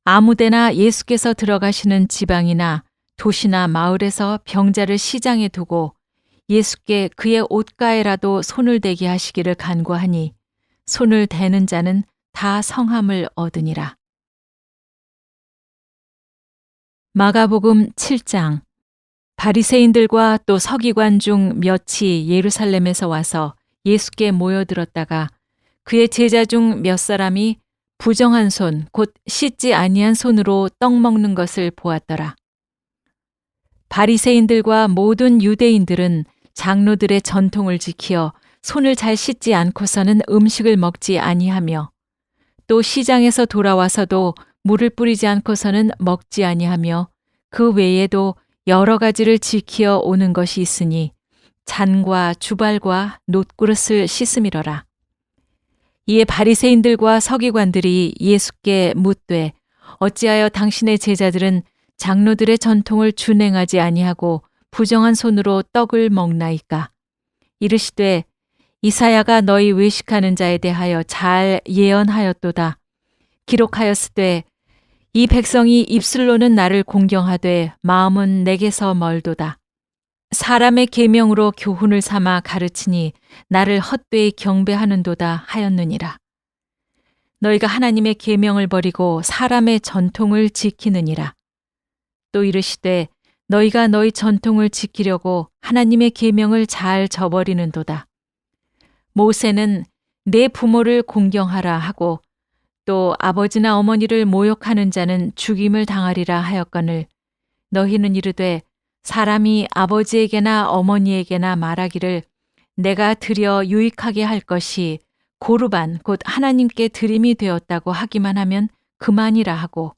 아무데나 예수께서 들어가시는 지방이나 도시나 마을에서 병자를 시장에 두고 예수께 그의 옷가에라도 손을 대게 하시기를 간구하니 손을 대는 자는 다 성함을 얻으니라. 마가복음 7장. 바리새인들과 또 서기관 중 몇이 예루살렘에서 와서 예수께 모여들었다가 그의 제자 중 몇 사람이 부정한 손, 곧 씻지 아니한 손으로 떡 먹는 것을 보았더라. 바리새인들과 모든 유대인들은 장로들의 전통을 지키어 손을 잘 씻지 않고서는 음식을 먹지 아니하며 또 시장에서 돌아와서도 물을 뿌리지 않고서는 먹지 아니하며 그 외에도 여러 가지를 지키어 오는 것이 있으니 잔과 주발과 놋그릇을 씻음이러라. 이에 바리새인들과 서기관들이 예수께 묻되 어찌하여 당신의 제자들은 장로들의 전통을 준행하지 아니하고 부정한 손으로 떡을 먹나이까? 이르시되 이사야가 너희 외식하는 자에 대하여 잘 예언하였도다. 기록하였으되 이 백성이 입술로는 나를 공경하되 마음은 내게서 멀도다. 사람의 계명으로 교훈을 삼아 가르치니 나를 헛되이 경배하는도다 하였느니라. 너희가 하나님의 계명을 버리고 사람의 전통을 지키느니라. 또 이르시되 너희가 너희 전통을 지키려고 하나님의 계명을 잘 저버리는도다. 모세는 내 부모를 공경하라 하고 또 아버지나 어머니를 모욕하는 자는 죽임을 당하리라 하였거늘 너희는 이르되 사람이 아버지에게나 어머니에게나 말하기를 내가 드려 유익하게 할 것이 고르반 곧 하나님께 드림이 되었다고 하기만 하면 그만이라 하고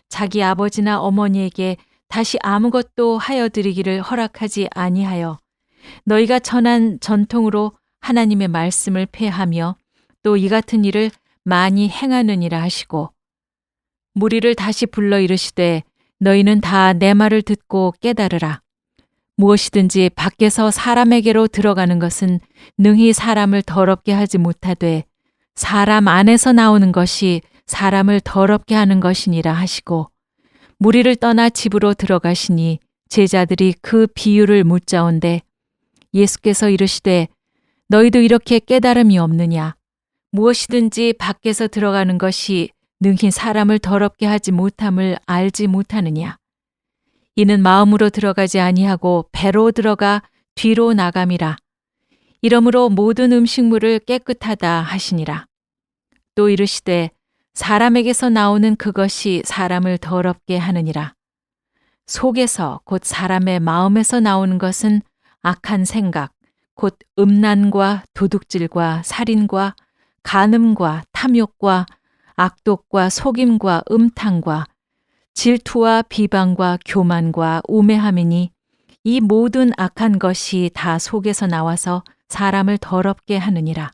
자기 아버지나 어머니에게 다시 아무것도 하여 드리기를 허락하지 아니하여 너희가 전한 전통으로 하나님의 말씀을 폐하며 또 이 같은 일을 많이 행하느니라 하시고 무리를 다시 불러 이르시되 너희는 다 내 말을 듣고 깨달으라. 무엇이든지 밖에서 사람에게로 들어가는 것은 능히 사람을 더럽게 하지 못하되 사람 안에서 나오는 것이 사람을 더럽게 하는 것이니라 하시고 무리를 떠나 집으로 들어가시니 제자들이 그 비유를 묻자온데 예수께서 이르시되 너희도 이렇게 깨달음이 없느냐? 무엇이든지 밖에서 들어가는 것이 능히 사람을 더럽게 하지 못함을 알지 못하느냐? 이는 마음으로 들어가지 아니하고 배로 들어가 뒤로 나감이라. 이러므로 모든 음식물을 깨끗하다 하시니라. 또 이르시되 사람에게서 나오는 그것이 사람을 더럽게 하느니라. 속에서 곧 사람의 마음에서 나오는 것은 악한 생각, 곧 음란과 도둑질과 살인과 간음과 탐욕과 악독과 속임과 음탕과 질투와 비방과 교만과 우매함이니 이 모든 악한 것이 다 속에서 나와서 사람을 더럽게 하느니라.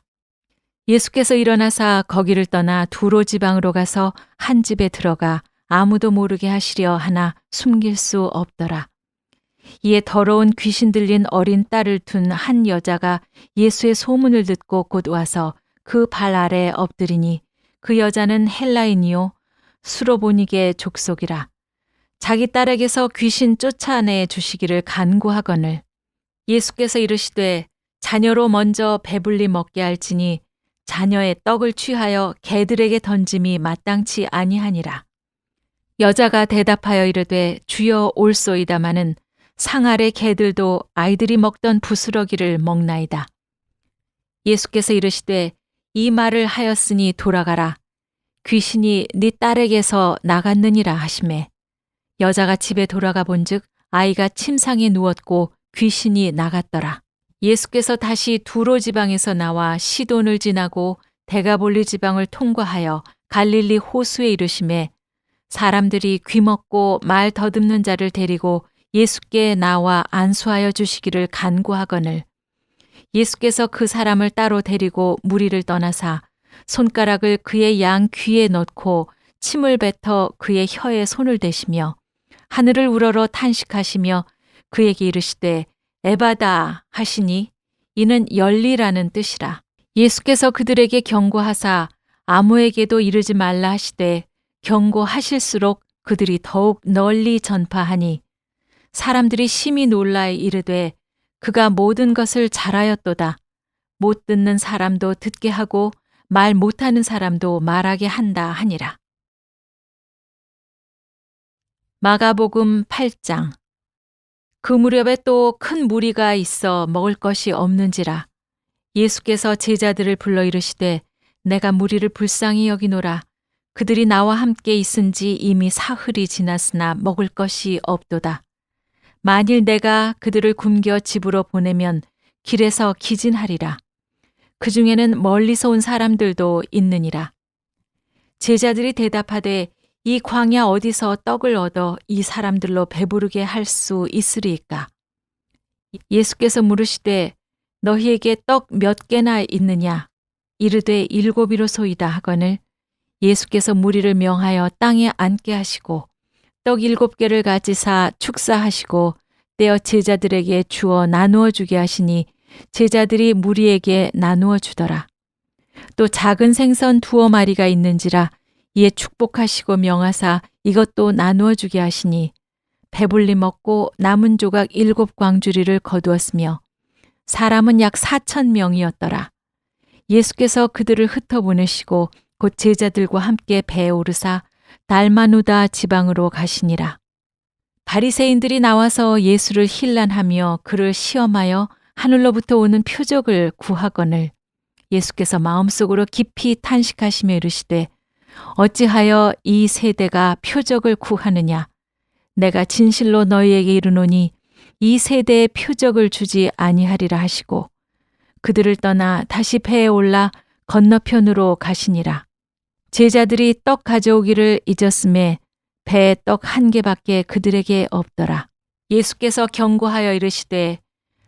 예수께서 일어나사 거기를 떠나 두로 지방으로 가서 한 집에 들어가 아무도 모르게 하시려 하나 숨길 수 없더라. 이에 더러운 귀신 들린 어린 딸을 둔 한 여자가 예수의 소문을 듣고 곧 와서 그 발 아래 엎드리니 그 여자는 헬라인이요 수로보니게 족속이라. 자기 딸에게서 귀신 쫓아내 주시기를 간구하거늘 예수께서 이르시되 자녀로 먼저 배불리 먹게 할지니 자녀의 떡을 취하여 개들에게 던짐이 마땅치 아니하니라. 여자가 대답하여 이르되 주여 올소이다마는 상 아래 개들도 아이들이 먹던 부스러기를 먹나이다. 예수께서 이르시되 이 말을 하였으니 돌아가라. 귀신이 네 딸에게서 나갔느니라 하시매 여자가 집에 돌아가 본즉 아이가 침상에 누웠고 귀신이 나갔더라. 예수께서 다시 두로 지방에서 나와 시돈을 지나고 데가볼리 지방을 통과하여 갈릴리 호수에 이르시매 사람들이 귀먹고 말 더듬는 자를 데리고 예수께 나와 안수하여 주시기를 간구하거늘 예수께서 그 사람을 따로 데리고 무리를 떠나사 손가락을 그의 양 귀에 넣고 침을 뱉어 그의 혀에 손을 대시며 하늘을 우러러 탄식하시며 그에게 이르시되 에바다 하시니 이는 열리라는 뜻이라. 예수께서 그들에게 경고하사 아무에게도 이르지 말라 하시되 경고하실수록 그들이 더욱 널리 전파하니 사람들이 심히 놀라 이르되 그가 모든 것을 잘하였도다. 못 듣는 사람도 듣게 하고 말 못하는 사람도 말하게 한다 하니라. 마가복음 8장. 그 무렵에 또 큰 무리가 있어 먹을 것이 없는지라. 예수께서 제자들을 불러 이르시되 내가 무리를 불쌍히 여기노라. 그들이 나와 함께 있은지 이미 사흘이 지났으나 먹을 것이 없도다. 만일 내가 그들을 굶겨 집으로 보내면 길에서 기진하리라. 그 중에는 멀리서 온 사람들도 있느니라. 제자들이 대답하되 이 광야 어디서 떡을 얻어 이 사람들로 배부르게 할 수 있으리이까? 예수께서 물으시되 너희에게 떡 몇 개나 있느냐? 이르되 7이로소이다 하거늘 예수께서 무리를 명하여 땅에 앉게 하시고 떡 7개를 가지사 축사하시고 떼어 제자들에게 주어 나누어 주게 하시니 제자들이 무리에게 나누어 주더라. 또 작은 생선 2마리가 있는지라 이에 축복하시고 명하사 이것도 나누어 주게 하시니 배불리 먹고 남은 조각 7광주리를 거두었으며 사람은 약 4,000명이었더라. 예수께서 그들을 흩어보내시고 곧 제자들과 함께 배에 오르사 달마누다 지방으로 가시니라. 바리새인들이 나와서 예수를 힐난하며 그를 시험하여 하늘로부터 오는 표적을 구하거늘 예수께서 마음속으로 깊이 탄식하시며 이르시되 어찌하여 이 세대가 표적을 구하느냐? 내가 진실로 너희에게 이르노니 이 세대에 표적을 주지 아니하리라 하시고 그들을 떠나 다시 배에 올라 건너편으로 가시니라. 제자들이 떡 가져오기를 잊었음에 배에 떡 1개밖에 그들에게 없더라. 예수께서 경고하여 이르시되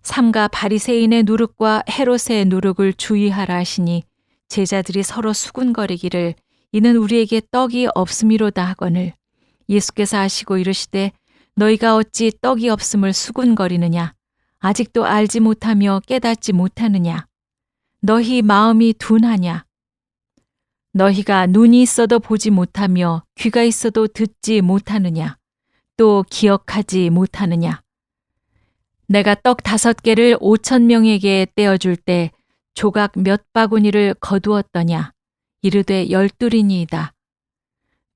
삼가 바리새인의 누룩과 헤롯의 누룩을 주의하라 하시니 제자들이 서로 수군거리기를 이는 우리에게 떡이 없음이로다 하거늘 예수께서 아시고 이르시되 너희가 어찌 떡이 없음을 수군거리느냐? 아직도 알지 못하며 깨닫지 못하느냐? 너희 마음이 둔하냐? 너희가 눈이 있어도 보지 못하며 귀가 있어도 듣지 못하느냐? 또 기억하지 못하느냐? 내가 떡 5개를 5,000명에게 떼어줄 때 조각 몇 바구니를 거두었더냐? 이르되 12이니이다.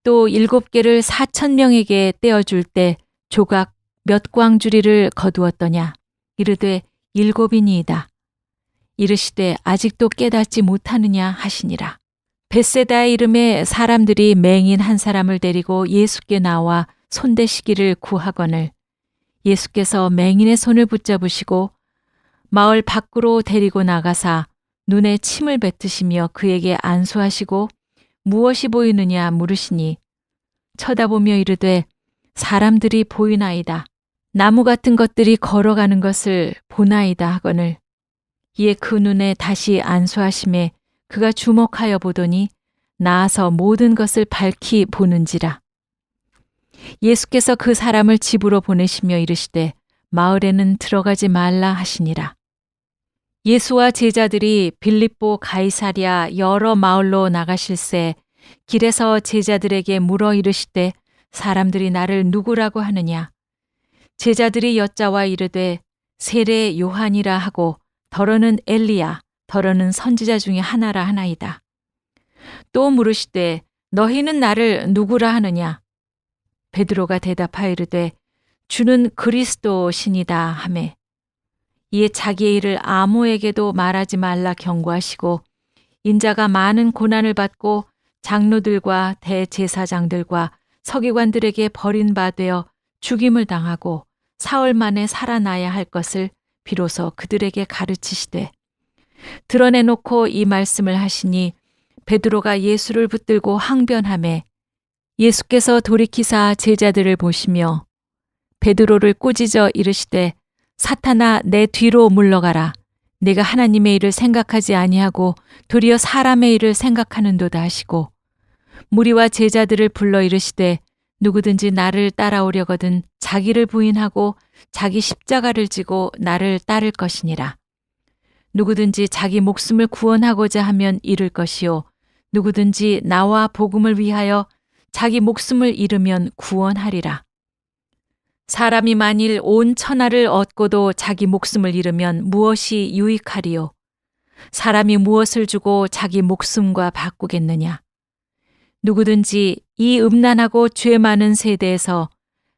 또 7개를 4,000명에게 떼어줄 때 조각 몇 광주리를 거두었더냐? 이르되 7이니이다. 이르시되 아직도 깨닫지 못하느냐 하시니라. 벳세다의 이름에 사람들이 맹인 한 사람을 데리고 예수께 나와 손대시기를 구하거늘 예수께서 맹인의 손을 붙잡으시고 마을 밖으로 데리고 나가사 눈에 침을 뱉으시며 그에게 안수하시고 무엇이 보이느냐 물으시니 쳐다보며 이르되 사람들이 보이나이다. 나무 같은 것들이 걸어가는 것을 보나이다 하거늘 이에 그 눈에 다시 안수하심에 그가 주목하여 보더니 나아서 모든 것을 밝히 보는지라. 예수께서 그 사람을 집으로 보내시며 이르시되 마을에는 들어가지 말라 하시니라. 예수와 제자들이 빌립보 가이사랴 여러 마을로 나가실새 길에서 제자들에게 물어 이르시되 사람들이 나를 누구라고 하느냐? 제자들이 여짜와 이르되 세례 요한이라 하고 더러는 엘리야 더러는 선지자 중에 하나라 하나이다. 또 물으시되 너희는 나를 누구라 하느냐? 베드로가 대답하여 이르되 주는 그리스도시니다 하매 이에 자기의 일을 아무에게도 말하지 말라 경고하시고 인자가 많은 고난을 받고 장로들과 대제사장들과 서기관들에게 버림받아 죽임을 당하고 사흘 만에 살아나야 할 것을 비로소 그들에게 가르치시되 드러내놓고 이 말씀을 하시니 베드로가 예수를 붙들고 항변하매 예수께서 돌이키사 제자들을 보시며 베드로를 꾸짖어 이르시되 사탄아 내 뒤로 물러가라. 네가 하나님의 일을 생각하지 아니하고 도리어 사람의 일을 생각하는도다 하시고 무리와 제자들을 불러 이르시되 누구든지 나를 따라오려거든 자기를 부인하고 자기 십자가를 지고 나를 따를 것이니라. 누구든지 자기 목숨을 구원하고자 하면 잃을 것이요 누구든지 나와 복음을 위하여 자기 목숨을 잃으면 구원하리라. 사람이 만일 온 천하를 얻고도 자기 목숨을 잃으면 무엇이 유익하리요? 사람이 무엇을 주고 자기 목숨과 바꾸겠느냐? 누구든지 이 음란하고 죄 많은 세대에서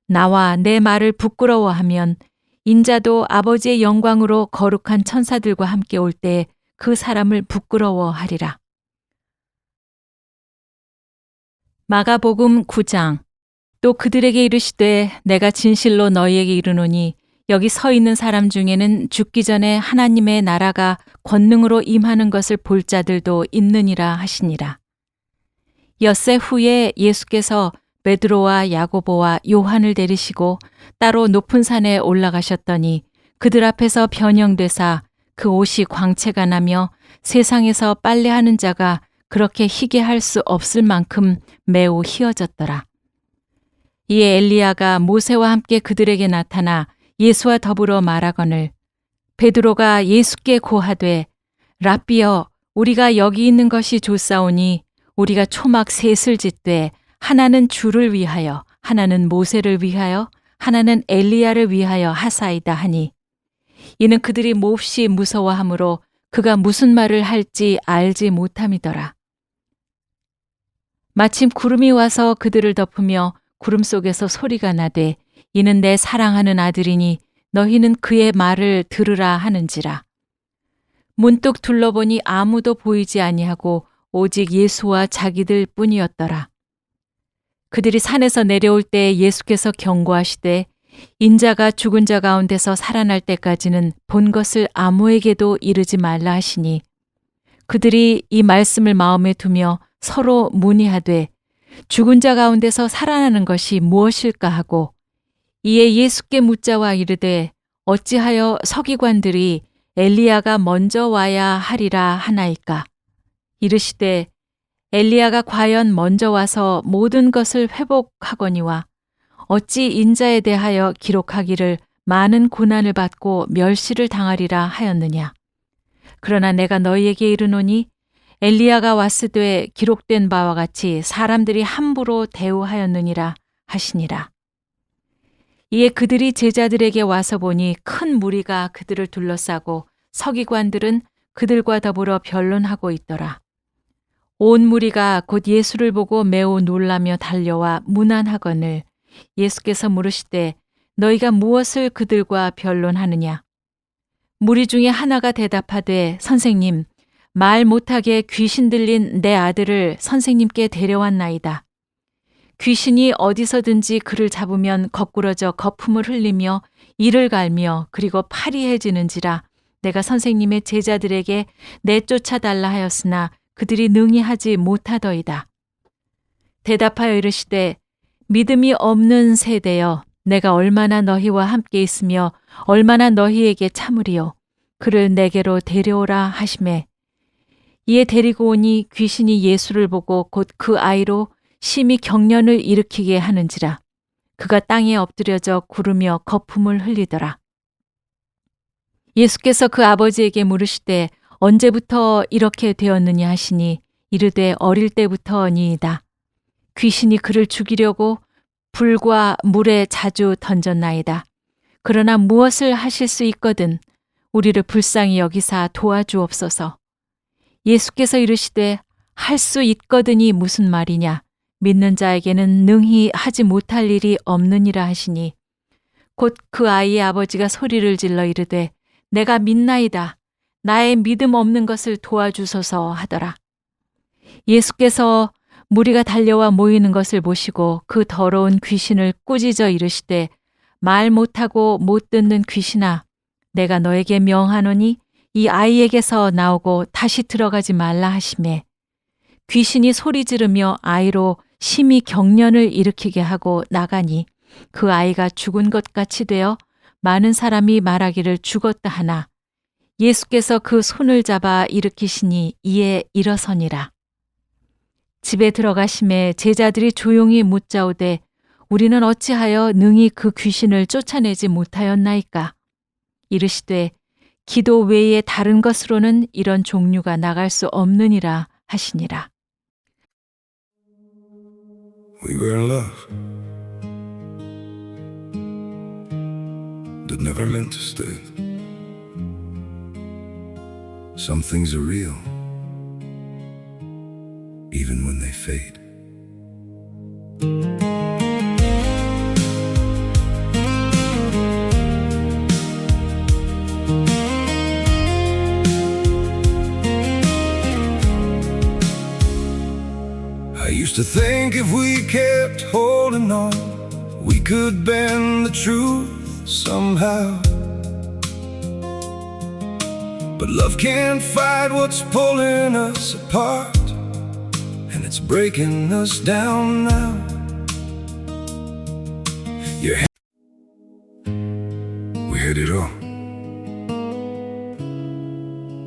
나와 내 말을 부끄러워하면 인자도 아버지의 영광으로 거룩한 천사들과 함께 올 때 그 사람을 부끄러워하리라. 마가복음 9장. 또 그들에게 이르시되 내가 진실로 너희에게 이르노니 여기 서 있는 사람 중에는 죽기 전에 하나님의 나라가 권능으로 임하는 것을 볼 자들도 있느니라 하시니라. 엿새 후에 예수께서 베드로와 야고보와 요한을 데리시고 따로 높은 산에 올라가셨더니 그들 앞에서 변형되사 그 옷이 광채가 나며 세상에서 빨래하는 자가 그렇게 희게 할 수 없을 만큼 매우 희어졌더라. 이에 엘리야가 모세와 함께 그들에게 나타나 예수와 더불어 말하거늘 베드로가 예수께 고하되 랍비여 우리가 여기 있는 것이 좋사오니 우리가 초막 셋을 짓되 하나는 주를 위하여 하나는 모세를 위하여 하나는 엘리야를 위하여 하사이다 하니 이는 그들이 몹시 무서워하므로 그가 무슨 말을 할지 알지 못함이더라. 마침 구름이 와서 그들을 덮으며 구름 속에서 소리가 나되 이는 내 사랑하는 아들이니 너희는 그의 말을 들으라 하는지라. 문득 둘러보니 아무도 보이지 아니하고 오직 예수와 자기들 뿐이었더라. 그들이 산에서 내려올 때 예수께서 경고하시되 인자가 죽은 자 가운데서 살아날 때까지는 본 것을 아무에게도 이르지 말라 하시니 그들이 이 말씀을 마음에 두며 서로 문의하되 죽은 자 가운데서 살아나는 것이 무엇일까 하고 이에 예수께 묻자와 이르되 어찌하여 서기관들이 엘리야가 먼저 와야 하리라 하나이까. 이르시되 엘리야가 과연 먼저 와서 모든 것을 회복하거니와 어찌 인자에 대하여 기록하기를 많은 고난을 받고 멸시를 당하리라 하였느냐. 그러나 내가 너희에게 이르노니 엘리야가 왔으되 기록된 바와 같이 사람들이 함부로 대우하였느니라 하시니라. 이에 그들이 제자들에게 와서 보니 큰 무리가 그들을 둘러싸고 서기관들은 그들과 더불어 변론하고 있더라. 온 무리가 곧 예수를 보고 매우 놀라며 달려와 문안하거늘 예수께서 물으시되 너희가 무엇을 그들과 변론하느냐. 무리 중에 하나가 대답하되 선생님 말 못하게 귀신 들린 내 아들을 선생님께 데려왔나이다. 귀신이 어디서든지 그를 잡으면 거꾸러져 거품을 흘리며 이를 갈며 그리고 파리해지는지라 내가 선생님의 제자들에게 내쫓아달라 하였으나 그들이 능히 하지 못하더이다. 대답하여 이르시되 믿음이 없는 세대여 내가 얼마나 너희와 함께 있으며 얼마나 너희에게 참으리요. 그를 내게로 데려오라 하시매 이에 데리고 오니 귀신이 예수를 보고 곧 그 아이로 심히 경련을 일으키게 하는지라 그가 땅에 엎드려져 구르며 거품을 흘리더라. 예수께서 그 아버지에게 물으시되 언제부터 이렇게 되었느냐 하시니 이르되 어릴 때부터니이다. 귀신이 그를 죽이려고 불과 물에 자주 던졌나이다. 그러나 무엇을 하실 수 있거든 우리를 불쌍히 여기사 도와주옵소서. 예수께서 이르시되 할 수 있거든이 무슨 말이냐. 믿는 자에게는 능히 하지 못할 일이 없느니라 하시니 곧 그 아이의 아버지가 소리를 질러 이르되 내가 믿나이다. 나의 믿음 없는 것을 도와주소서 하더라. 예수께서 무리가 달려와 모이는 것을 보시고 그 더러운 귀신을 꾸짖어 이르시되 말 못하고 못 듣는 귀신아 내가 너에게 명하노니 이 아이에게서 나오고 다시 들어가지 말라 하시매 귀신이 소리 지르며 아이로 심히 경련을 일으키게 하고 나가니 그 아이가 죽은 것 같이 되어 많은 사람이 말하기를 죽었다 하나 예수께서 그 손을 잡아 일으키시니 이에 일어서니라. 집에 들어가심에 제자들이 조용히 묻자오되 우리는 어찌하여 능히 그 귀신을 쫓아내지 못하였나이까. 이르시되 기도 외에 다른 것으로는 이런 종류가 나갈 수 없느니라 하시니라. We were in love that never meant to stay. Some things are real even when they fade. Used to think if we kept holding on, we could bend the truth somehow. But love can't fight what's pulling us apart, and it's breaking us down now. We had it all,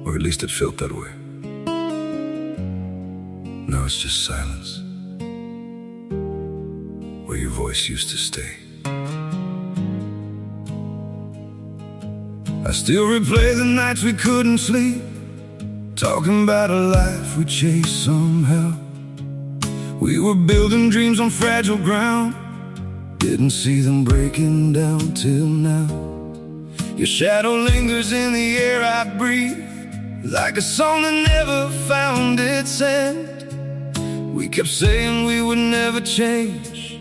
or at least it felt that way. Now it's just silence, where your voice used to stay. I still replay the nights we couldn't sleep, talking about a life we chased somehow. We were building dreams on fragile ground, didn't see them breaking down till now. Your shadow lingers in the air I breathe, like a song that never found its end. We kept saying we would never change,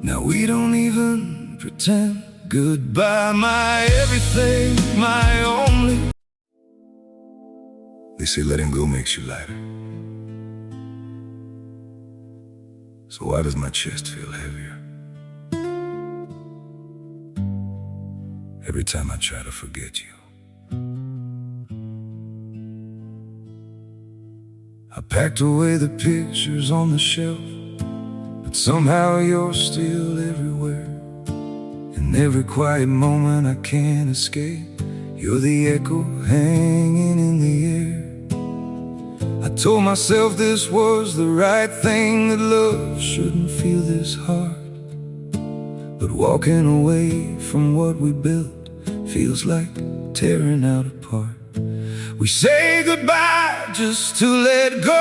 now we don't even pretend. Goodbye, my everything, my only. They say letting go makes you lighter. So why does my chest feel heavier every time I try to forget you? I packed away the pictures on the shelf, but somehow you're still everywhere. In every quiet moment I can't escape, you're the echo hanging in the air. I told myself this was the right thing, that love shouldn't feel this hard. But walking away from what we built feels like tearing out apart. We say goodbye just to let go.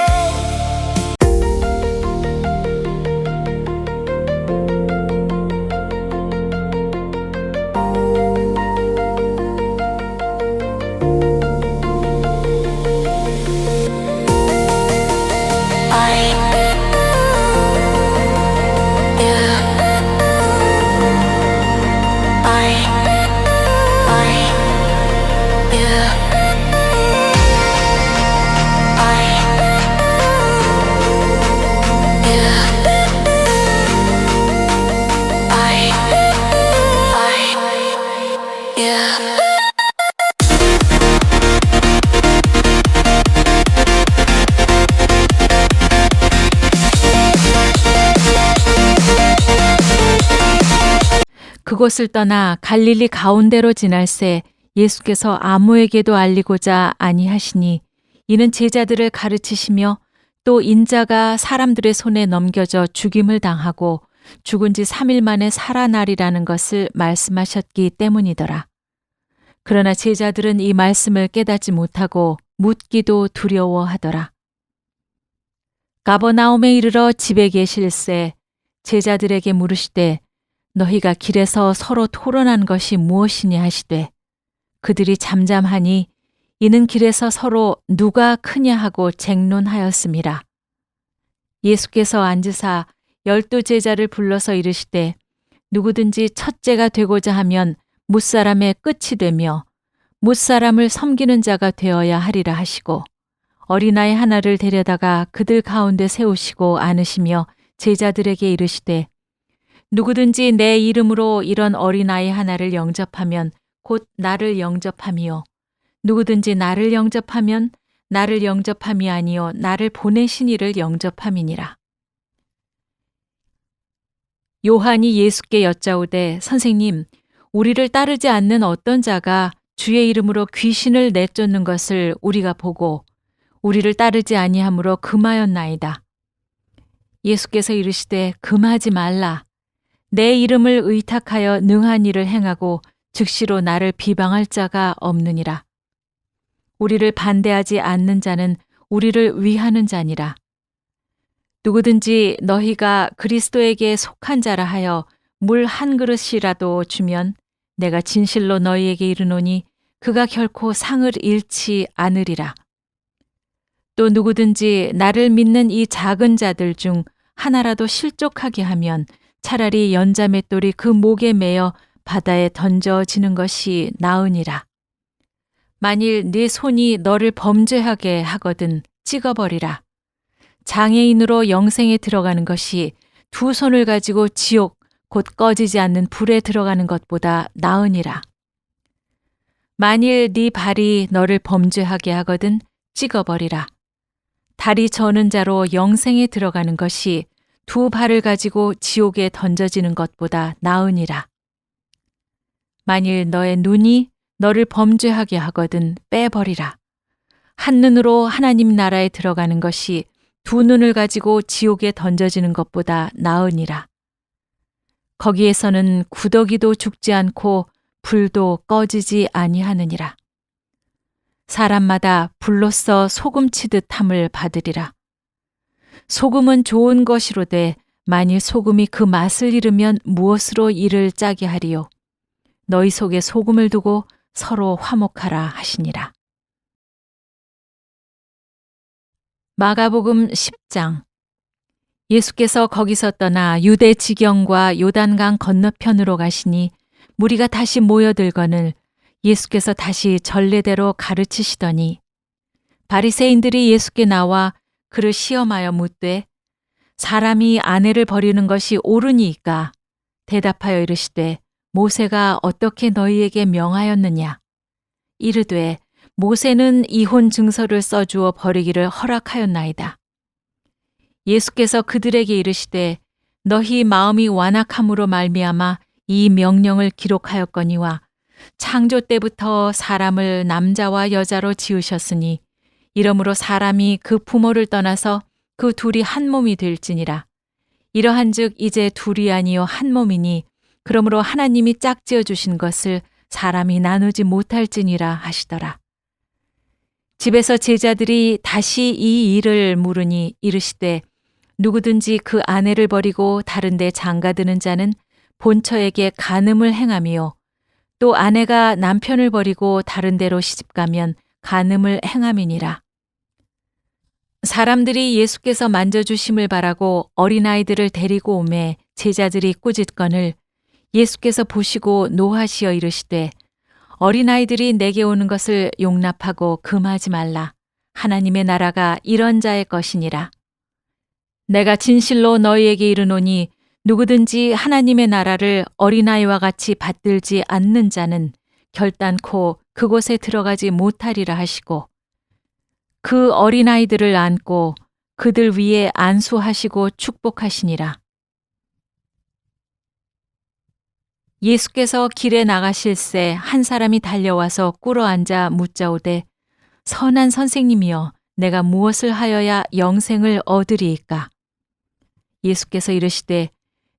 그곳을 떠나 갈릴리 가운데로 지날새 예수께서 아무에게도 알리고자 아니하시니, 이는 제자들을 가르치시며 또 인자가 사람들의 손에 넘겨져 죽임을 당하고 죽은 지 3일 만에 살아나리라는 것을 말씀하셨기 때문이더라. 그러나 제자들은 이 말씀을 깨닫지 못하고 묻기도 두려워하더라. 가버나움에 이르러 집에 계실새 제자들에게 물으시되, 너희가 길에서 서로 토론한 것이 무엇이냐 하시되, 그들이 잠잠하니 이는 길에서 서로 누가 크냐 하고 쟁론하였음이라. 예수께서 앉으사 12 제자를 불러서 이르시되, 누구든지 첫째가 되고자 하면 뭇사람의 끝이 되며 뭇사람을 섬기는 자가 되어야 하리라 하시고, 어린아이 하나를 데려다가 그들 가운데 세우시고 안으시며 제자들에게 이르시되, 누구든지 내 이름으로 이런 어린아이 하나를 영접하면 곧 나를 영접함이요, 누구든지 나를 영접하면 나를 영접함이 아니요 나를 보내신 이를 영접함이니라. 요한이 예수께 여짜오되, 선생님, 우리를 따르지 않는 어떤 자가 주의 이름으로 귀신을 내쫓는 것을 우리가 보고 우리를 따르지 아니하므로 금하였나이다. 예수께서 이르시되, 금하지 말라. 내 이름을 의탁하여 능한 일을 행하고 즉시로 나를 비방할 자가 없느니라. 우리를 반대하지 않는 자는 우리를 위하는 자니라. 누구든지 너희가 그리스도에게 속한 자라 하여 물 한 그릇이라도 주면 내가 진실로 너희에게 이르노니 그가 결코 상을 잃지 않으리라. 또 누구든지 나를 믿는 이 작은 자들 중 하나라도 실족하게 하면 차라리 연자맷돌이 그 목에 매어 바다에 던져지는 것이 나으니라. 만일 네 손이 너를 범죄하게 하거든 찍어버리라. 장애인으로 영생에 들어가는 것이 두 손을 가지고 지옥 곧 꺼지지 않는 불에 들어가는 것보다 나으니라. 만일 네 발이 너를 범죄하게 하거든 찍어버리라. 다리 저는 자로 영생에 들어가는 것이 두 발을 가지고 지옥에 던져지는 것보다 나으니라. 만일 너의 눈이 너를 범죄하게 하거든 빼버리라. 한 눈으로 하나님 나라에 들어가는 것이 두 눈을 가지고 지옥에 던져지는 것보다 나으니라. 거기에서는 구더기도 죽지 않고 불도 꺼지지 아니하느니라. 사람마다 불로써 소금 치듯 함을 받으리라. 소금은 좋은 것이로되 만일 소금이 그 맛을 잃으면 무엇으로 이를 짜게 하리요. 너희 속에 소금을 두고 서로 화목하라 하시니라. 마가복음 10장. 예수께서 거기서 떠나 유대 지경과 요단강 건너편으로 가시니 무리가 다시 모여들거늘 예수께서 다시 전례대로 가르치시더니 바리새인들이 예수께 나와 그를 시험하여 묻되 사람이 아내를 버리는 것이 옳으니이까 대답하여 이르시되 모세가 어떻게 너희에게 명하였느냐. 이르되 모세는 이혼 증서를 써주어 버리기를 허락하였나이다. 예수께서 그들에게 이르시되 너희 마음이 완악함으로 말미암아 이 명령을 기록하였거니와 창조 때부터 사람을 남자와 여자로 지으셨으니 이러므로 사람이 그 부모를 떠나서 그 둘이 한 몸이 될지니라. 이러한즉 이제 둘이 아니요 한 몸이니 그러므로 하나님이 짝지어 주신 것을 사람이 나누지 못할지니라 하시더라. 집에서 제자들이 다시 이 일을 물으니 이르시되 누구든지 그 아내를 버리고 다른 데 장가드는 자는 본처에게 간음을 행하며 또 아내가 남편을 버리고 다른 데로 시집가면 간음을 행함이니라. 사람들이 예수께서 만져주심을 바라고 어린아이들을 데리고 오매 제자들이 꾸짖거늘 예수께서 보시고 노하시어 이르시되 어린아이들이 내게 오는 것을 용납하고 금하지 말라. 하나님의 나라가 이런 자의 것이니라. 내가 진실로 너희에게 이르노니 누구든지 하나님의 나라를 어린아이와 같이 받들지 않는 자는 결단코 그곳에 들어가지 못하리라 하시고 그 어린아이들을 안고 그들 위에 안수하시고 축복하시니라. 예수께서 길에 나가실새 한 사람이 달려와서 꿇어앉아 묻자오되 선한 선생님이여 내가 무엇을 하여야 영생을 얻으리이까? 예수께서 이르시되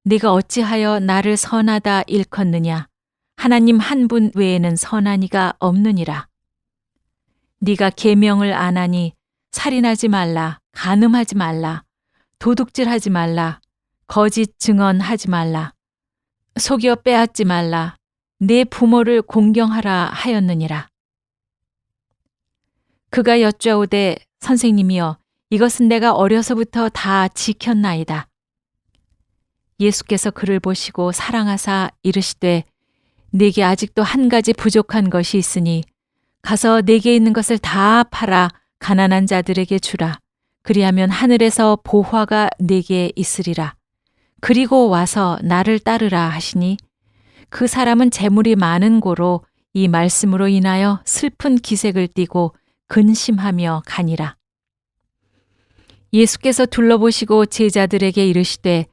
네가 어찌하여 나를 선하다 일컫느냐? 하나님 한 분 외에는 선한 이가 없느니라. 네가 계명을 안 하니 살인하지 말라, 간음하지 말라, 도둑질하지 말라, 거짓 증언하지 말라, 속여 빼앗지 말라, 네 부모를 공경하라 하였느니라. 그가 여쭈어오되 선생님이여 이것은 내가 어려서부터 다 지켰나이다. 예수께서 그를 보시고 사랑하사 이르시되 네게 아직도 한 가지 부족한 것이 있으니 가서 네게 있는 것을 다 팔아 가난한 자들에게 주라. 그리하면 하늘에서 보화가 네게 있으리라. 그리고 와서 나를 따르라 하시니 그 사람은 재물이 많은 고로 이 말씀으로 인하여 슬픈 기색을 띠고 근심하며 가니라. 예수께서 둘러보시고 제자들에게 이르시되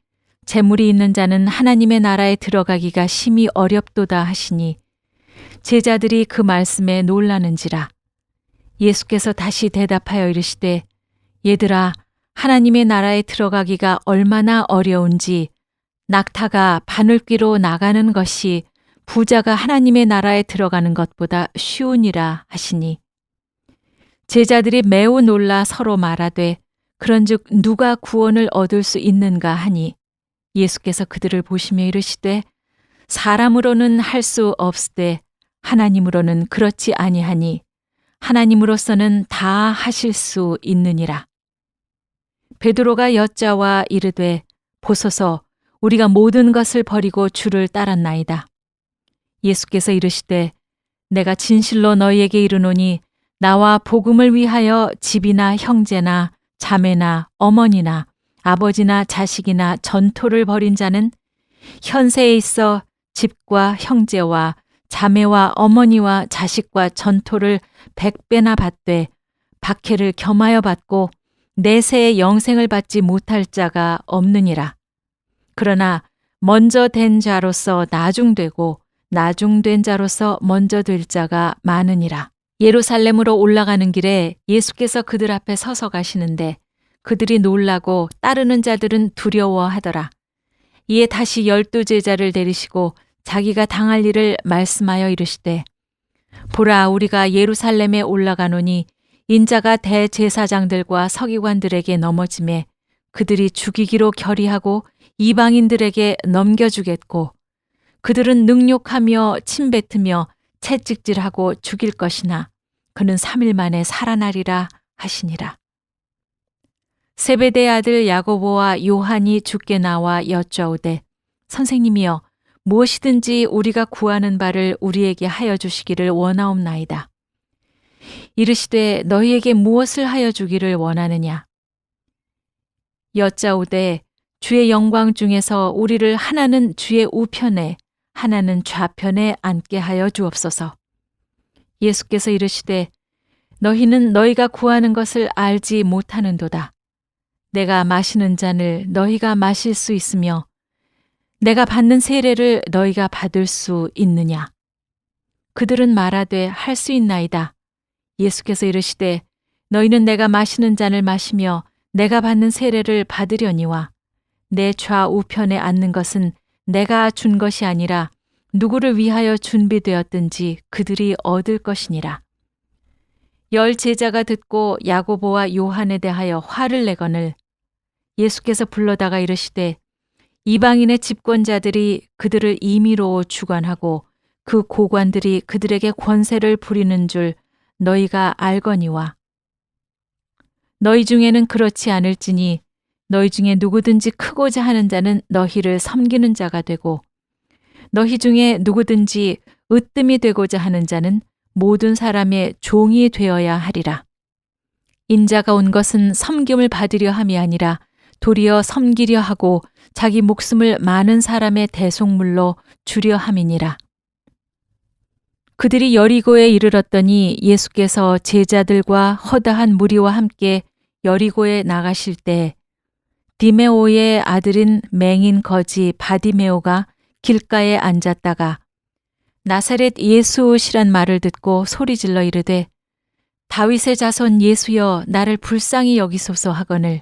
재물이 있는 자는 하나님의 나라에 들어가기가 심히 어렵도다 하시니 제자들이 그 말씀에 놀라는지라. 예수께서 다시 대답하여 이르시되 얘들아 하나님의 나라에 들어가기가 얼마나 어려운지 낙타가 바늘귀로 나가는 것이 부자가 하나님의 나라에 들어가는 것보다 쉬우니라 하시니 제자들이 매우 놀라 서로 말하되 그런즉 누가 구원을 얻을 수 있는가 하니 예수께서 그들을 보시며 이르시되 사람으로는 할 수 없으되 하나님으로는 그렇지 아니하니 하나님으로서는 다 하실 수 있느니라. 베드로가 여짜와 이르되 보소서 우리가 모든 것을 버리고 주를 따랐나이다. 예수께서 이르시되 내가 진실로 너희에게 이르노니 나와 복음을 위하여 집이나 형제나 자매나 어머니나 아버지나 자식이나 전토를 벌인 자는 현세에 있어 집과 형제와 자매와 어머니와 자식과 전토를 100배나 받되 박해를 겸하여 받고 내세의 영생을 받지 못할 자가 없느니라. 그러나 먼저 된 자로서 나중되고 나중된 자로서 먼저 될 자가 많으니라. 예루살렘으로 올라가는 길에 예수께서 그들 앞에 서서 가시는데 그들이 놀라고 따르는 자들은 두려워하더라. 이에 다시 12 제자를 데리시고 자기가 당할 일을 말씀하여 이르시되 보라 우리가 예루살렘에 올라가노니 인자가 대제사장들과 서기관들에게 넘어짐에 그들이 죽이기로 결의하고 이방인들에게 넘겨주겠고 그들은 능욕하며 침뱉으며 채찍질하고 죽일 것이나 그는 3일 만에 살아나리라 하시니라. 세베대의 아들 야고보와 요한이 주께 나와 여쭈오되 선생님이여 무엇이든지 우리가 구하는 바를 우리에게 하여 주시기를 원하옵나이다. 이르시되 너희에게 무엇을 하여 주기를 원하느냐. 여짜오되 주의 영광 중에서 우리를 하나는 주의 우편에 하나는 좌편에 앉게 하여 주옵소서. 예수께서 이르시되 너희는 너희가 구하는 것을 알지 못하는도다. 내가 마시는 잔을 너희가 마실 수 있으며 내가 받는 세례를 너희가 받을 수 있느냐. 그들은 말하되 할 수 있나이다. 예수께서 이르시되 너희는 내가 마시는 잔을 마시며 내가 받는 세례를 받으려니와 내 좌우편에 앉는 것은 내가 준 것이 아니라 누구를 위하여 준비되었든지 그들이 얻을 것이니라. 10 제자가 듣고 야고보와 요한에 대하여 화를 내거늘 예수께서 불러다가 이르시되 이방인의 집권자들이 그들을 임의로 주관하고 그 고관들이 그들에게 권세를 부리는 줄 너희가 알거니와 너희 중에는 그렇지 않을지니 너희 중에 누구든지 크고자 하는 자는 너희를 섬기는 자가 되고 너희 중에 누구든지 으뜸이 되고자 하는 자는 모든 사람의 종이 되어야 하리라. 인자가 온 것은 섬김을 받으려 함이 아니라 도리어 섬기려 하고 자기 목숨을 많은 사람의 대속물로 주려 함이니라. 그들이 여리고에 이르렀더니 예수께서 제자들과 허다한 무리와 함께 여리고에 나가실 때 디메오의 아들인 맹인 거지 바디메오가 길가에 앉았다가 나사렛 예수시란 말을 듣고 소리질러 이르되 다윗의 자손 예수여 나를 불쌍히 여기소서 하거늘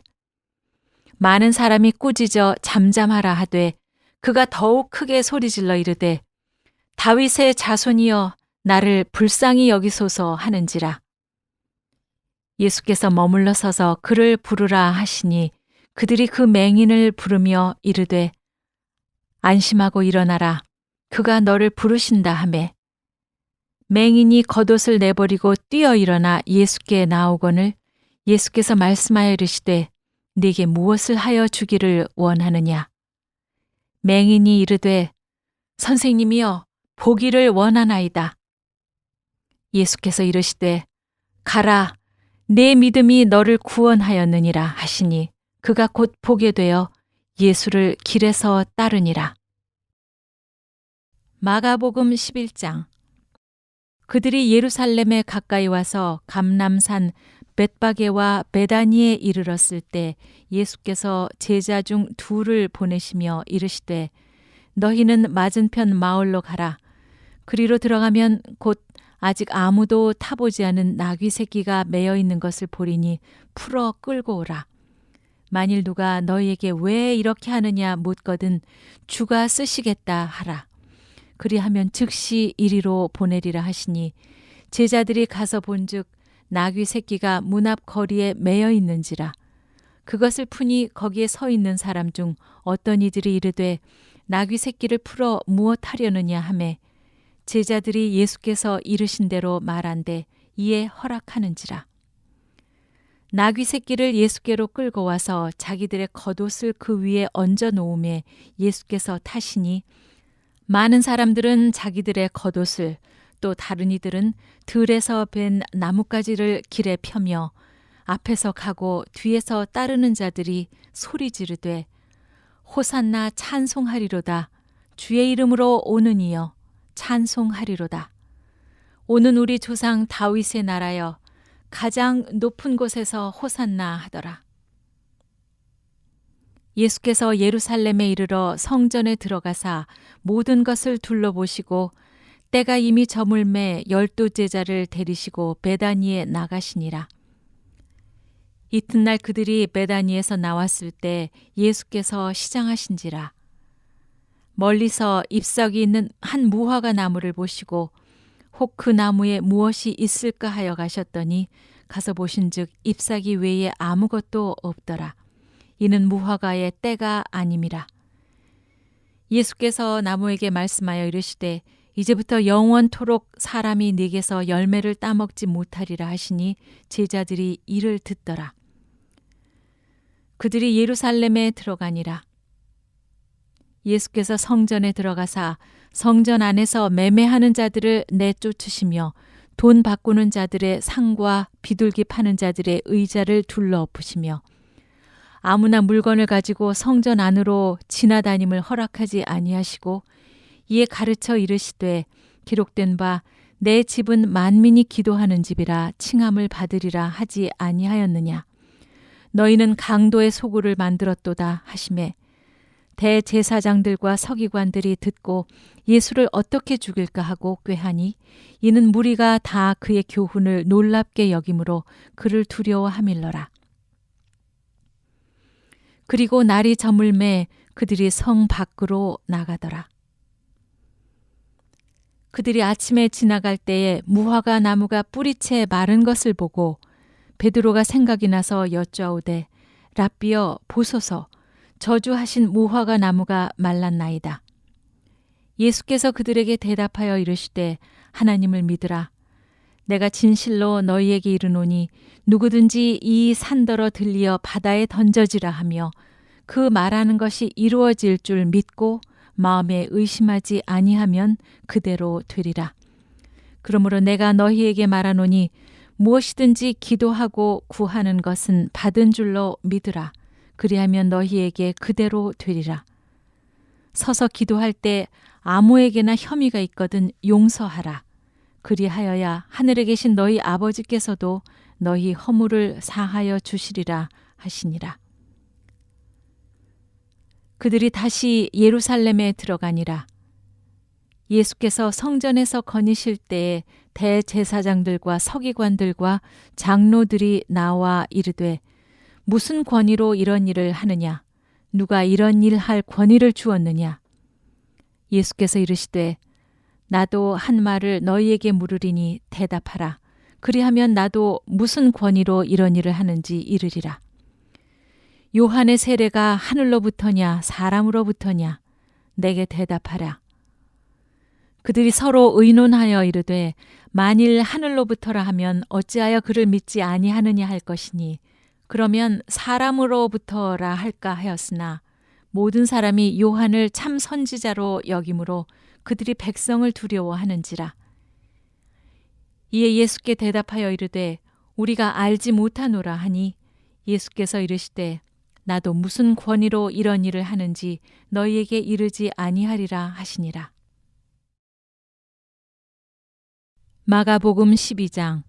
많은 사람이 꾸짖어 잠잠하라 하되 그가 더욱 크게 소리질러 이르되 다윗의 자손이여 나를 불쌍히 여기소서 하는지라. 예수께서 머물러 서서 그를 부르라 하시니 그들이 그 맹인을 부르며 이르되 안심하고 일어나라 그가 너를 부르신다 하매 맹인이 겉옷을 내버리고 뛰어 일어나 예수께 나오거늘 예수께서 말씀하여 이르시되 네게 무엇을 하여 주기를 원하느냐. 맹인이 이르되 선생님이여 보기를 원하나이다. 예수께서 이르시되 가라 내 믿음이 너를 구원하였느니라 하시니 그가 곧 보게 되어 예수를 길에서 따르니라. 마가복음 11장. 그들이 예루살렘에 가까이 와서 감람산 벳바게와 베다니에 이르렀을 때 예수께서 제자 중 2를 보내시며 이르시되 너희는 맞은편 마을로 가라. 그리로 들어가면 곧 아직 아무도 타보지 않은 나귀 새끼가 매여 있는 것을 보리니 풀어 끌고 오라. 만일 누가 너희에게 왜 이렇게 하느냐 묻거든 주가 쓰시겠다 하라. 그리하면 즉시 이리로 보내리라 하시니 제자들이 가서 본즉 나귀 새끼가 문 앞 거리에 매여 있는지라. 그것을 푸니 거기에 서 있는 사람 중 어떤 이들이 이르되 나귀 새끼를 풀어 무엇 하려느냐 하매 제자들이 예수께서 이르신 대로 말한대 이에 허락하는지라. 나귀 새끼를 예수께로 끌고 와서 자기들의 겉옷을 그 위에 얹어 놓음에 예수께서 타시니 많은 사람들은 자기들의 겉옷을 또 다른 이들은 들에서 벤 나뭇가지를 길에 펴며 앞에서 가고 뒤에서 따르는 자들이 소리 지르되 호산나 찬송하리로다. 주의 이름으로 오는 이여 찬송하리로다. 오는 우리 조상 다윗의 나라여 가장 높은 곳에서 호산나 하더라. 예수께서 예루살렘에 이르러 성전에 들어가사 모든 것을 둘러보시고 때가 이미 저물매 12 제자를 데리시고 베다니에 나가시니라. 이튿날 그들이 베다니에서 나왔을 때 예수께서 시장하신지라. 멀리서 잎사귀 있는 한 무화과 나무를 보시고 혹 그 나무에 무엇이 있을까 하여 가셨더니 가서 보신즉 잎사귀 외에 아무것도 없더라. 이는 무화과의 때가 아님이라. 예수께서 나무에게 말씀하여 이르시되 이제부터 영원토록 사람이 네게서 열매를 따먹지 못하리라 하시니 제자들이 이를 듣더라. 그들이 예루살렘에 들어가니라. 예수께서 성전에 들어가사 성전 안에서 매매하는 자들을 내쫓으시며 돈 바꾸는 자들의 상과 비둘기 파는 자들의 의자를 둘러엎으시며 아무나 물건을 가지고 성전 안으로 지나다님을 허락하지 아니하시고 이에 가르쳐 이르시되 기록된 바 내 집은 만민이 기도하는 집이라 칭함을 받으리라 하지 아니하였느냐. 너희는 강도의 소굴을 만들었도다 하시매 대제사장들과 서기관들이 듣고 예수를 어떻게 죽일까 하고 꾀하니 이는 무리가 다 그의 교훈을 놀랍게 여김으로 그를 두려워함일러라. 그리고 날이 저물매 그들이 성 밖으로 나가더라. 그들이 아침에 지나갈 때에 무화과 나무가 뿌리채 마른 것을 보고 베드로가 생각이 나서 여쭈어오되 랍비여 보소서 저주하신 무화과 나무가 말랐나이다. 예수께서 그들에게 대답하여 이르시되 하나님을 믿으라. 내가 진실로 너희에게 이르노니 누구든지 이 산더러 들리어 바다에 던져지라 하며 그 말하는 것이 이루어질 줄 믿고 마음에 의심하지 아니하면 그대로 되리라. 그러므로 내가 너희에게 말하노니 무엇이든지 기도하고 구하는 것은 받은 줄로 믿으라. 그리하면 너희에게 그대로 되리라. 서서 기도할 때 아무에게나 혐의가 있거든 용서하라. 그리하여야 하늘에 계신 너희 아버지께서도 너희 허물을 사하여 주시리라 하시니라. 그들이 다시 예루살렘에 들어가니라. 예수께서 성전에서 거니실 때에 대제사장들과 서기관들과 장로들이 나와 이르되 무슨 권위로 이런 일을 하느냐? 누가 이런 일 할 권위를 주었느냐? 예수께서 이르시되 나도 한 말을 너희에게 물으리니 대답하라. 그리하면 나도 무슨 권위로 이런 일을 하는지 이르리라. 요한의 세례가 하늘로부터냐 사람으로부터냐? 내게 대답하라. 그들이 서로 의논하여 이르되 만일 하늘로부터라 하면 어찌하여 그를 믿지 아니하느냐 할 것이니 그러면 사람으로부터라 할까 하였으나 모든 사람이 요한을 참 선지자로 여김으로 그들이 백성을 두려워하는지라. 이에 예수께 대답하여 이르되 우리가 알지 못하노라 하니 예수께서 이르시되 나도 무슨 권위로 이런 일을 하는지 너희에게 이르지 아니하리라 하시니라. 마가복음 12장.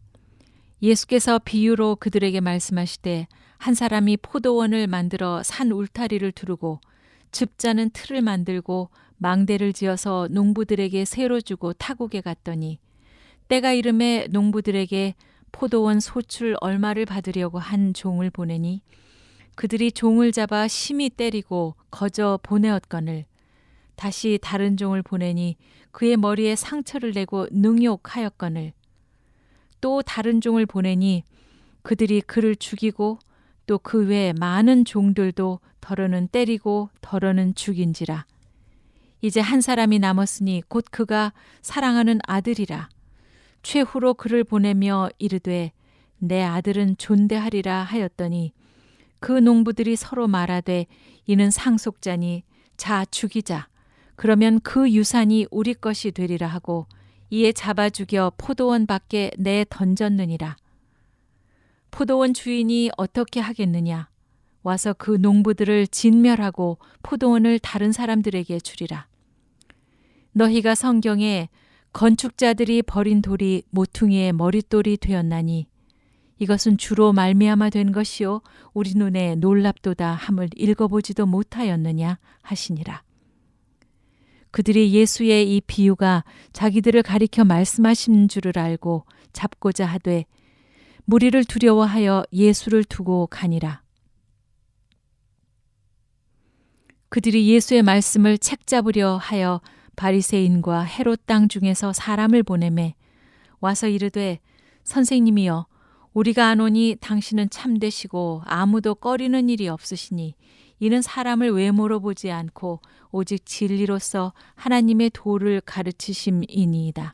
예수께서 비유로 그들에게 말씀하시되 한 사람이 포도원을 만들어 산 울타리를 두르고 즙자는 틀을 만들고 망대를 지어서 농부들에게 새로 주고 타국에 갔더니 때가 이름에 농부들에게 포도원 소출 얼마를 받으려고 한 종을 보내니 그들이 종을 잡아 심히 때리고 거저 보내었거늘 다시 다른 종을 보내니 그의 머리에 상처를 내고 능욕하였거늘 또 다른 종을 보내니 그들이 그를 죽이고 또 그 외에 많은 종들도 더러는 때리고 더러는 죽인지라. 이제 한 사람이 남았으니 곧 그가 사랑하는 아들이라. 최후로 그를 보내며 이르되 내 아들은 존대하리라 하였더니 그 농부들이 서로 말하되 이는 상속자니 자 죽이자. 그러면 그 유산이 우리 것이 되리라 하고 이에 잡아 죽여 포도원 밖에 내 던졌느니라. 포도원 주인이 어떻게 하겠느냐? 와서 그 농부들을 진멸하고 포도원을 다른 사람들에게 주리라. 너희가 성경에 건축자들이 버린 돌이 모퉁이의 머릿돌이 되었나니 이것은 주로 말미암아 된 것이요 우리 눈에 놀랍도다 함을 읽어보지도 못하였느냐 하시니라. 그들이 예수의 이 비유가 자기들을 가리켜 말씀하신 줄을 알고 잡고자 하되 무리를 두려워하여 예수를 두고 가니라. 그들이 예수의 말씀을 책잡으려 하여 바리새인과 헤롯 땅 중에서 사람을 보내매 와서 이르되 선생님이여 우리가 아노니 당신은 참되시고 아무도 꺼리는 일이 없으시니 이는 사람을 외모로 보지 않고 오직 진리로서 하나님의 도를 가르치심이니이다.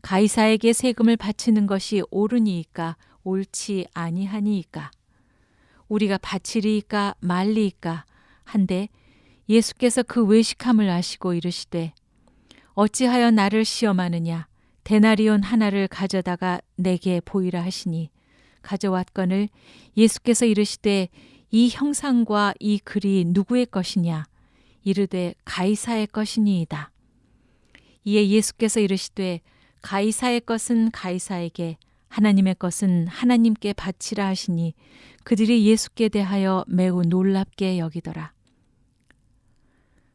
가이사에게 세금을 바치는 것이 옳으니이까 옳지 아니하니이까 우리가 바치리이까 말리이까 한데 예수께서 그 외식함을 아시고 이르시되 어찌하여 나를 시험하느냐 데나리온 하나를 가져다가 내게 보이라 하시니 가져왔거늘 예수께서 이르시되 이 형상과 이 글이 누구의 것이냐 이르되 가이사의 것이니이다. 이에 예수께서 이르시되 가이사의 것은 가이사에게 하나님의 것은 하나님께 바치라 하시니 그들이 예수께 대하여 매우 놀랍게 여기더라.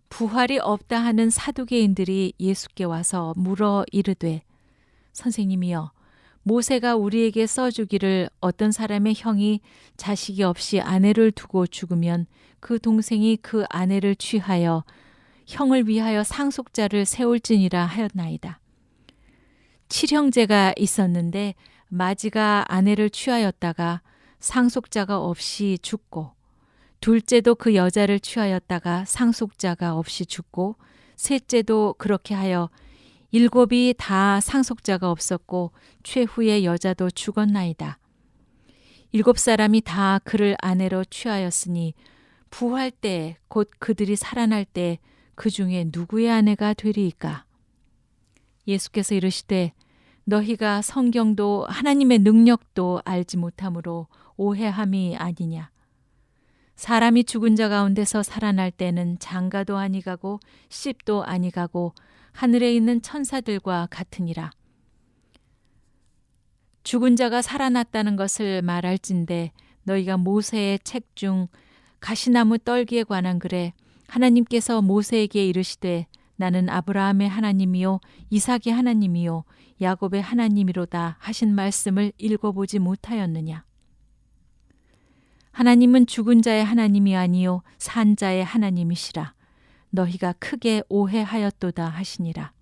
부활이 없다 하는 사두개인들이 예수께 와서 물어 이르되 선생님이여 모세가 우리에게 써주기를 어떤 사람의 형이 자식이 없이 아내를 두고 죽으면 그 동생이 그 아내를 취하여 형을 위하여 상속자를 세울지니라 하였나이다. 칠형제가 있었는데 마지가 아내를 취하였다가 상속자가 없이 죽고 둘째도 그 여자를 취하였다가 상속자가 없이 죽고 셋째도 그렇게 하여 일곱이 다 상속자가 없었고 최후의 여자도 죽었나이다. 7사람이 다 그를 아내로 취하였으니 부활 때 곧 그들이 살아날 때 그 중에 누구의 아내가 되리이까? 예수께서 이르시되 너희가 성경도 하나님의 능력도 알지 못함으로 오해함이 아니냐. 사람이 죽은 자 가운데서 살아날 때는 장가도 아니가고 씹도 아니가고 하늘에 있는 천사들과 같으니라. 죽은 자가 살아났다는 것을 말할진대 너희가 모세의 책 중 가시나무 떨기에 관한 글에 하나님께서 모세에게 이르시되 나는 아브라함의 하나님이요 이삭의 하나님이요 야곱의 하나님이로다 하신 말씀을 읽어보지 못하였느냐. 하나님은 죽은 자의 하나님이 아니요 산 자의 하나님이시라. 너희가 크게 오해하였도다 하시니라.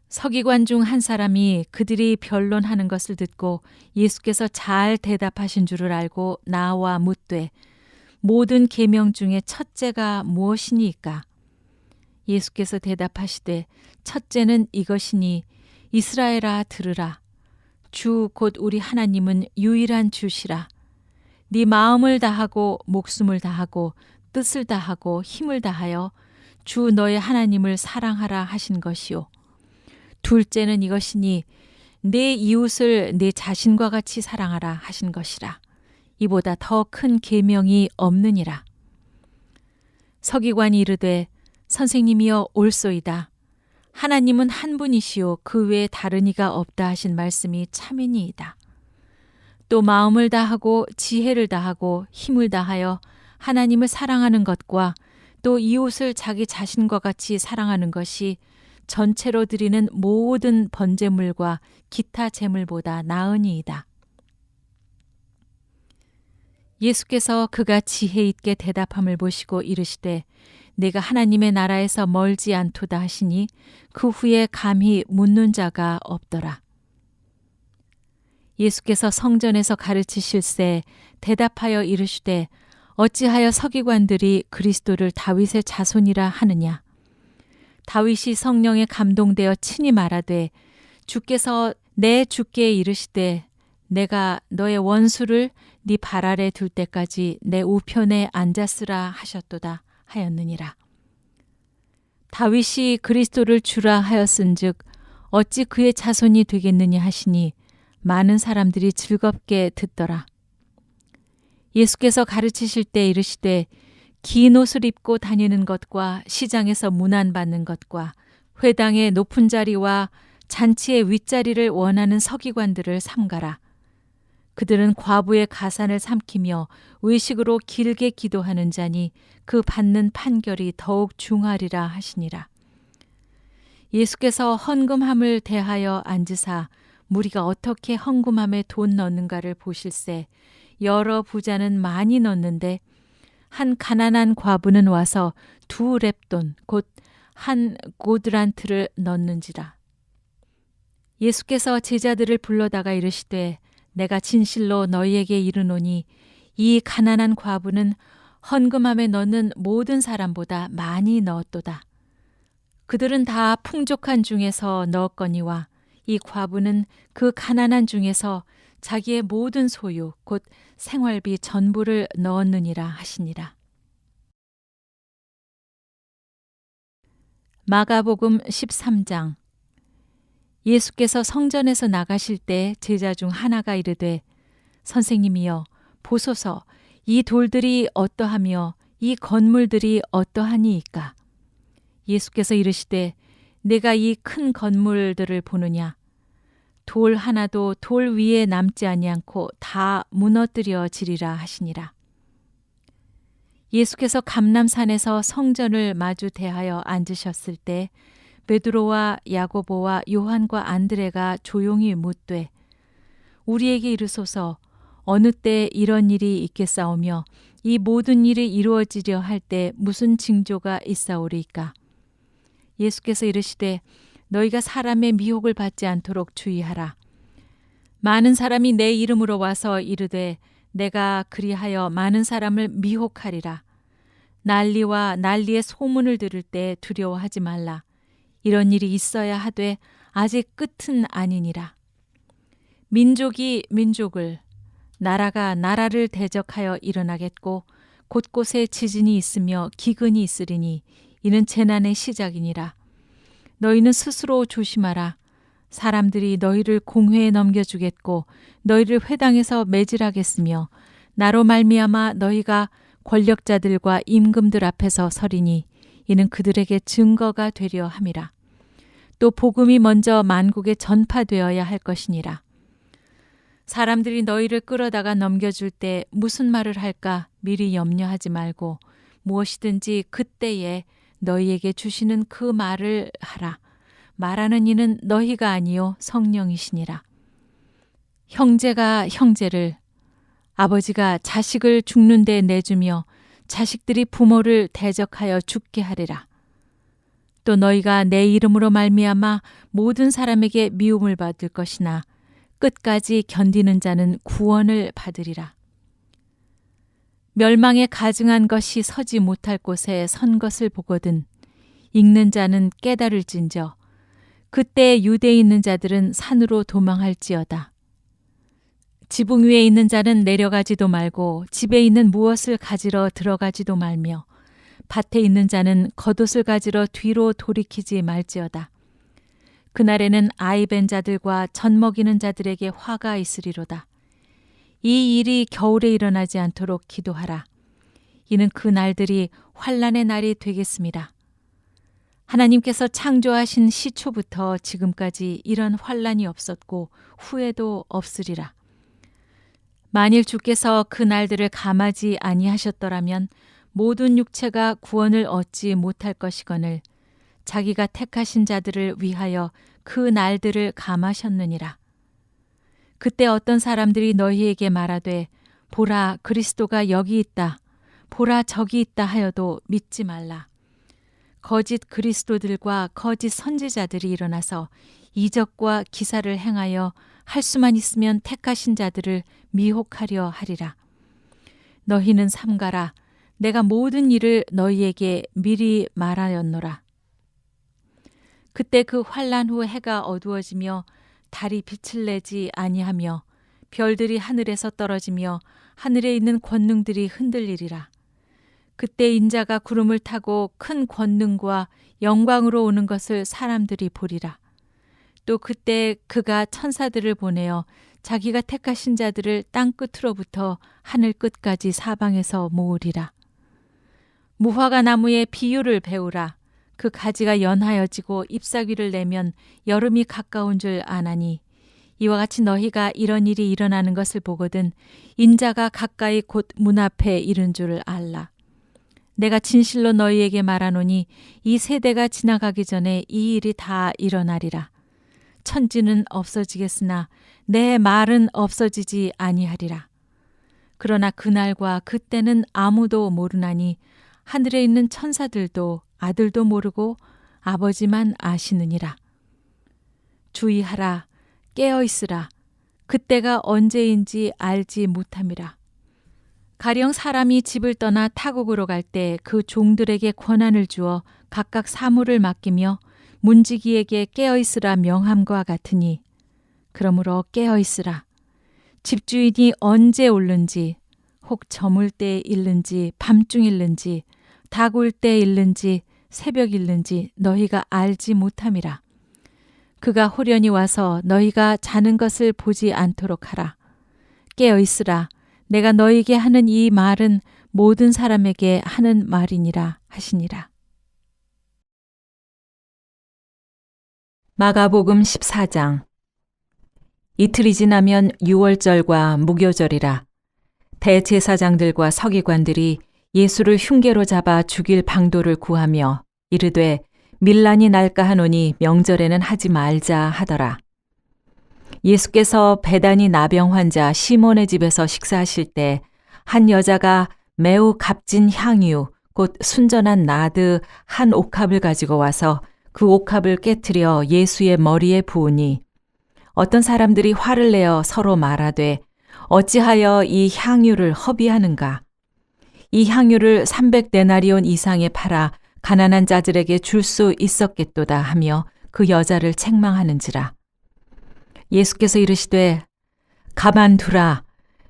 서기관 중 한 사람이 그들이 변론하는 것을 듣고 예수께서 잘 대답하신 줄을 알고 나와 묻되 모든 계명 중에 첫째가 무엇이니까? 예수께서 대답하시되 첫째는 이것이니 이스라엘아 들으라. 주 곧 우리 하나님은 유일한 주시라. 네 마음을 다하고 목숨을 다하고 뜻을 다하고 힘을 다하여 주 너의 하나님을 사랑하라 하신 것이요. 둘째는 이것이니 내 이웃을 내 자신과 같이 사랑하라 하신 것이라. 이보다 더 큰 계명이 없느니라. 서기관이 이르되 선생님이여 옳소이다. 하나님은 한 분이시요 그 외에 다른 이가 없다 하신 말씀이 참이니이다. 또 마음을 다하고 지혜를 다하고 힘을 다하여 하나님을 사랑하는 것과 또 이웃을 자기 자신과 같이 사랑하는 것이 전체로 드리는 모든 번제물과 기타 제물보다 나으니이다. 예수께서 그가 지혜 있게 대답함을 보시고 이르시되 내가 하나님의 나라에서 멀지 않도다 하시니 그 후에 감히 묻는 자가 없더라. 예수께서 성전에서 가르치실새 대답하여 이르시되 어찌하여 서기관들이 그리스도를 다윗의 자손이라 하느냐. 다윗이 성령에 감동되어 친히 말하되 주께서 내 주께 이르시되 내가 너의 원수를 네 발 아래 둘 때까지 내 우편에 앉았으라 하셨도다 하였느니라. 다윗이 그리스도를 주라 하였은즉 어찌 그의 자손이 되겠느냐 하시니 많은 사람들이 즐겁게 듣더라. 예수께서 가르치실 때 이르시되 긴 옷을 입고 다니는 것과 시장에서 문안받는 것과 회당의 높은 자리와 잔치의 윗자리를 원하는 서기관들을 삼가라. 그들은 과부의 가산을 삼키며 의식으로 길게 기도하는 자니 그 받는 판결이 더욱 중하리라 하시니라. 예수께서 헌금함을 대하여 앉으사 무리가 어떻게 헌금함에 돈 넣는가를 보실세 여러 부자는 많이 넣는데 한 가난한 과부는 와서 2렙돈 곧 한 고드란트를 넣는지라. 예수께서 제자들을 불러다가 이르시되 내가 진실로 너희에게 이르노니 이 가난한 과부는 헌금함에 넣는 모든 사람보다 많이 넣었도다. 그들은 다 풍족한 중에서 넣었거니와 이 과부는 그 가난한 중에서 자기의 모든 소유 곧 생활비 전부를 넣었느니라 하시니라. 마가복음 13장. 예수께서 성전에서 나가실 때 제자 중 하나가 이르되 선생님이여 보소서 이 돌들이 어떠하며 이 건물들이 어떠하니이까. 예수께서 이르시되 내가 이 큰 건물들을 보느냐. 돌 하나도 돌 위에 남지 아니않고 다 무너뜨려지리라 하시니라. 예수께서 감람산에서 성전을 마주 대하여 앉으셨을 때 베드로와 야고보와 요한과 안드레가 조용히 묻되 우리에게 이르소서 어느 때 이런 일이 있겠사오며 이 모든 일이 이루어지려 할 때 무슨 징조가 있사오리이까. 예수께서 이르시되 너희가 사람의 미혹을 받지 않도록 주의하라. 많은 사람이 내 이름으로 와서 이르되 내가 그리하여 많은 사람을 미혹하리라. 난리와 난리의 소문을 들을 때 두려워하지 말라. 이런 일이 있어야 하되 아직 끝은 아니니라. 민족이 민족을, 나라가 나라를 대적하여 일어나겠고 곳곳에 지진이 있으며 기근이 있으리니 이는 재난의 시작이니라. 너희는 스스로 조심하라. 사람들이 너희를 공회에 넘겨주겠고 너희를 회당에서 매질하겠으며 나로 말미암아 너희가 권력자들과 임금들 앞에서 서리니 이는 그들에게 증거가 되려 함이라. 또 복음이 먼저 만국에 전파되어야 할 것이니라. 사람들이 너희를 끌어다가 넘겨줄 때 무슨 말을 할까 미리 염려하지 말고 무엇이든지 그때에 너희에게 주시는 그 말을 하라. 말하는 이는 너희가 아니요 성령이시니라. 형제가 형제를, 아버지가 자식을 죽는 데 내주며 자식들이 부모를 대적하여 죽게 하리라. 또 너희가 내 이름으로 말미암아 모든 사람에게 미움을 받을 것이나 끝까지 견디는 자는 구원을 받으리라. 멸망에 가증한 것이 서지 못할 곳에 선 것을 보거든 읽는 자는 깨달을진저 그때 유대에 있는 자들은 산으로 도망할지어다. 지붕 위에 있는 자는 내려가지도 말고 집에 있는 무엇을 가지러 들어가지도 말며 밭에 있는 자는 겉옷을 가지러 뒤로 돌이키지 말지어다. 그날에는 아이 벤 자들과 젖 먹이는 자들에게 화가 있으리로다. 이 일이 겨울에 일어나지 않도록 기도하라. 이는 그 날들이 환난의 날이 되겠습니다. 하나님께서 창조하신 시초부터 지금까지 이런 환난이 없었고 후에도 없으리라. 만일 주께서 그 날들을 감하지 아니하셨더라면 모든 육체가 구원을 얻지 못할 것이거늘 자기가 택하신 자들을 위하여 그 날들을 감하셨느니라. 그때 어떤 사람들이 너희에게 말하되 보라 그리스도가 여기 있다. 보라 저기 있다 하여도 믿지 말라. 거짓 그리스도들과 거짓 선지자들이 일어나서 이적과 기사를 행하여 할 수만 있으면 택하신 자들을 미혹하려 하리라. 너희는 삼가라. 내가 모든 일을 너희에게 미리 말하였노라. 그때 그 환난 후 해가 어두워지며 달이 빛을 내지 아니하며 별들이 하늘에서 떨어지며 하늘에 있는 권능들이 흔들리리라. 그때 인자가 구름을 타고 큰 권능과 영광으로 오는 것을 사람들이 보리라. 또 그때 그가 천사들을 보내어 자기가 택하신 자들을 땅 끝으로부터 하늘 끝까지 사방에서 모으리라. 무화과 나무의 비유를 배우라. 그 가지가 연하여지고 잎사귀를 내면 여름이 가까운 줄 아나니 이와 같이 너희가 이런 일이 일어나는 것을 보거든 인자가 가까이 곧 문 앞에 이른 줄을 알라. 내가 진실로 너희에게 말하노니 이 세대가 지나가기 전에 이 일이 다 일어나리라. 천지는 없어지겠으나 내 말은 없어지지 아니하리라. 그러나 그날과 그때는 아무도 모르나니 하늘에 있는 천사들도 아들도 모르고 아버지만 아시느니라. 주의하라. 깨어 있으라. 그때가 언제인지 알지 못함이라. 가령 사람이 집을 떠나 타국으로 갈 때 그 종들에게 권한을 주어 각각 사물을 맡기며 문지기에게 깨어 있으라 명함과 같으니 그러므로 깨어 있으라. 집주인이 언제 올는지 혹 저물 때 일는지 밤중 일는지 닭 울 때 일는지 새벽 일는지 너희가 알지 못함이라. 그가 호련히 와서 너희가 자는 것을 보지 않도록 하라. 깨어 있으라. 내가 너희에게 하는 이 말은 모든 사람에게 하는 말이니라 하시니라. 마가복음 14장. 이틀이 지나면 유월절과 무교절이라. 대제사장들과 서기관들이 예수를 흉계로 잡아 죽일 방도를 구하며 이르되 밀란이 날까 하노니 명절에는 하지 말자 하더라. 예수께서 베다니 나병 환자 시몬의 집에서 식사하실 때 한 여자가 매우 값진 향유 곧 순전한 나드 한 옥합을 가지고 와서 그 옥합을 깨트려 예수의 머리에 부으니 어떤 사람들이 화를 내어 서로 말하되 어찌하여 이 향유를 허비하는가? 이 향유를 300데나리온 이상에 팔아 가난한 자들에게 줄 수 있었겠도다 하며 그 여자를 책망하는지라. 예수께서 이르시되 가만두라.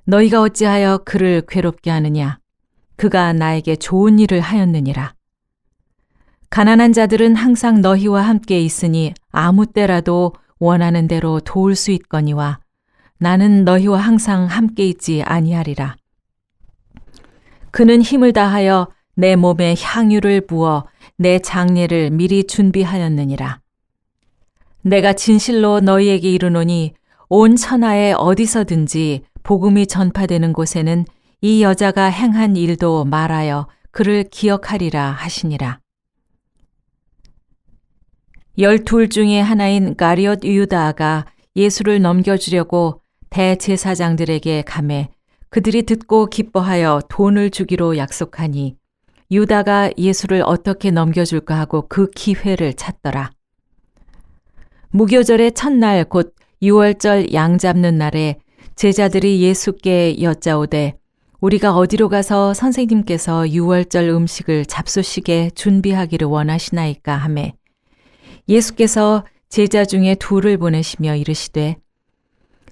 너희가 어찌하여 그를 괴롭게 하느냐? 그가 나에게 좋은 일을 하였느니라. 가난한 자들은 항상 너희와 함께 있으니 아무 때라도 원하는 대로 도울 수 있거니와 나는 너희와 항상 함께 있지 아니하리라. 그는 힘을 다하여 내 몸에 향유를 부어 내 장례를 미리 준비하였느니라. 내가 진실로 너희에게 이르노니 온 천하에 어디서든지 복음이 전파되는 곳에는 이 여자가 행한 일도 말하여 그를 기억하리라 하시니라. 12 중에 하나인 가리옷 유다가 예수를 넘겨주려고 대제사장들에게 가매 그들이 듣고 기뻐하여 돈을 주기로 약속하니 유다가 예수를 어떻게 넘겨줄까 하고 그 기회를 찾더라. 무교절의 첫날 곧 유월절 양 잡는 날에 제자들이 예수께 여짜오되 우리가 어디로 가서 선생님께서 유월절 음식을 잡수시게 준비하기를 원하시나이까 하매 예수께서 제자 중에 둘을 보내시며 이르시되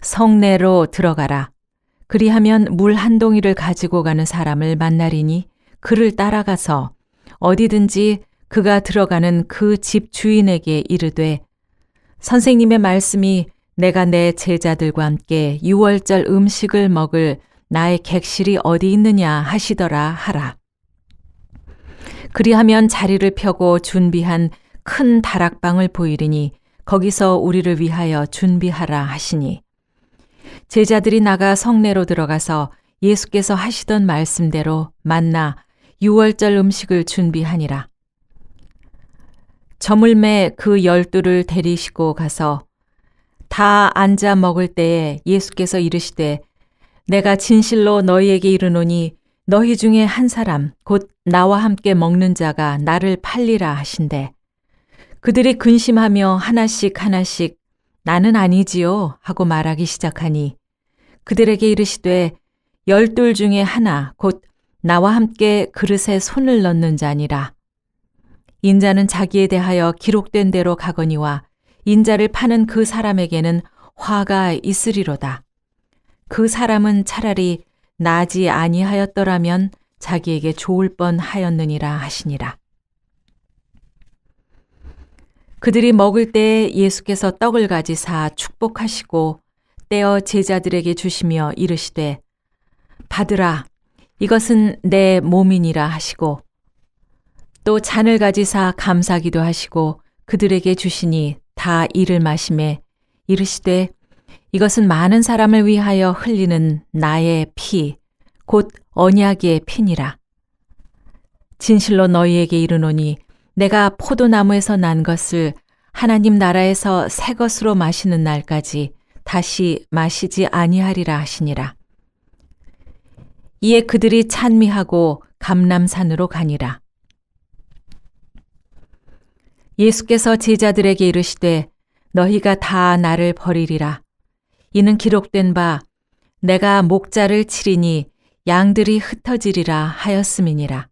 성내로 들어가라. 그리하면 물 한 동이를 가지고 가는 사람을 만나리니 그를 따라가서 어디든지 그가 들어가는 그 집 주인에게 이르되 선생님의 말씀이 내가 내 제자들과 함께 유월절 음식을 먹을 나의 객실이 어디 있느냐 하시더라 하라. 그리하면 자리를 펴고 준비한 큰 다락방을 보이리니 거기서 우리를 위하여 준비하라 하시니 제자들이 나가 성내로 들어가서 예수께서 하시던 말씀대로 만나 유월절 음식을 준비하니라. 저물매 그 12를 데리시고 가서 다 앉아 먹을 때에 예수께서 이르시되 내가 진실로 너희에게 이르노니 너희 중에 한 사람 곧 나와 함께 먹는 자가 나를 팔리라 하신대. 그들이 근심하며 하나씩 하나씩 나는 아니지요 하고 말하기 시작하니 그들에게 이르시되 12 중에 하나 곧 나와 함께 그릇에 손을 넣는 자니라. 인자는 자기에 대하여 기록된 대로 가거니와 인자를 파는 그 사람에게는 화가 있으리로다. 그 사람은 차라리 나지 아니하였더라면 자기에게 좋을 뻔하였느니라 하시니라. 그들이 먹을 때에 예수께서 떡을 가지사 축복하시고 떼어 제자들에게 주시며 이르시되 받으라 이것은 내 몸이니라 하시고 또 잔을 가지사 감사기도 하시고 그들에게 주시니 다 이를 마시매 이르시되 이것은 많은 사람을 위하여 흘리는 나의 피 곧 언약의 피니라. 진실로 너희에게 이르노니 내가 포도나무에서 난 것을 하나님 나라에서 새 것으로 마시는 날까지 다시 마시지 아니하리라 하시니라. 이에 그들이 찬미하고 감람산으로 가니라. 예수께서 제자들에게 이르시되 너희가 다 나를 버리리라. 이는 기록된 바 내가 목자를 치리니 양들이 흩어지리라 하였음이니라.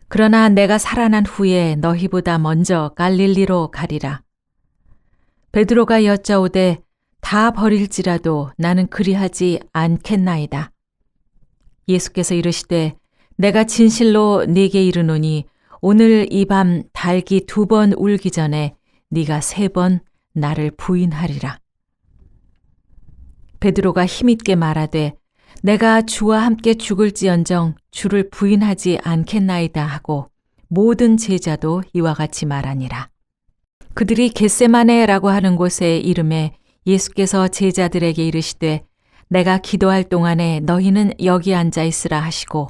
그러나 내가 살아난 후에 너희보다 먼저 갈릴리로 가리라. 베드로가 여짜오되 다 버릴지라도 나는 그리하지 않겠나이다. 예수께서 이르시되 내가 진실로 네게 이르노니 오늘 이 밤 닭이 2번 울기 전에 네가 3번 나를 부인하리라. 베드로가 힘있게 말하되 내가 주와 함께 죽을지언정 주를 부인하지 않겠나이다 하고 모든 제자도 이와 같이 말하니라. 그들이 겟세마네라고 하는 곳에 이름에 예수께서 제자들에게 이르시되 내가 기도할 동안에 너희는 여기 앉아 있으라 하시고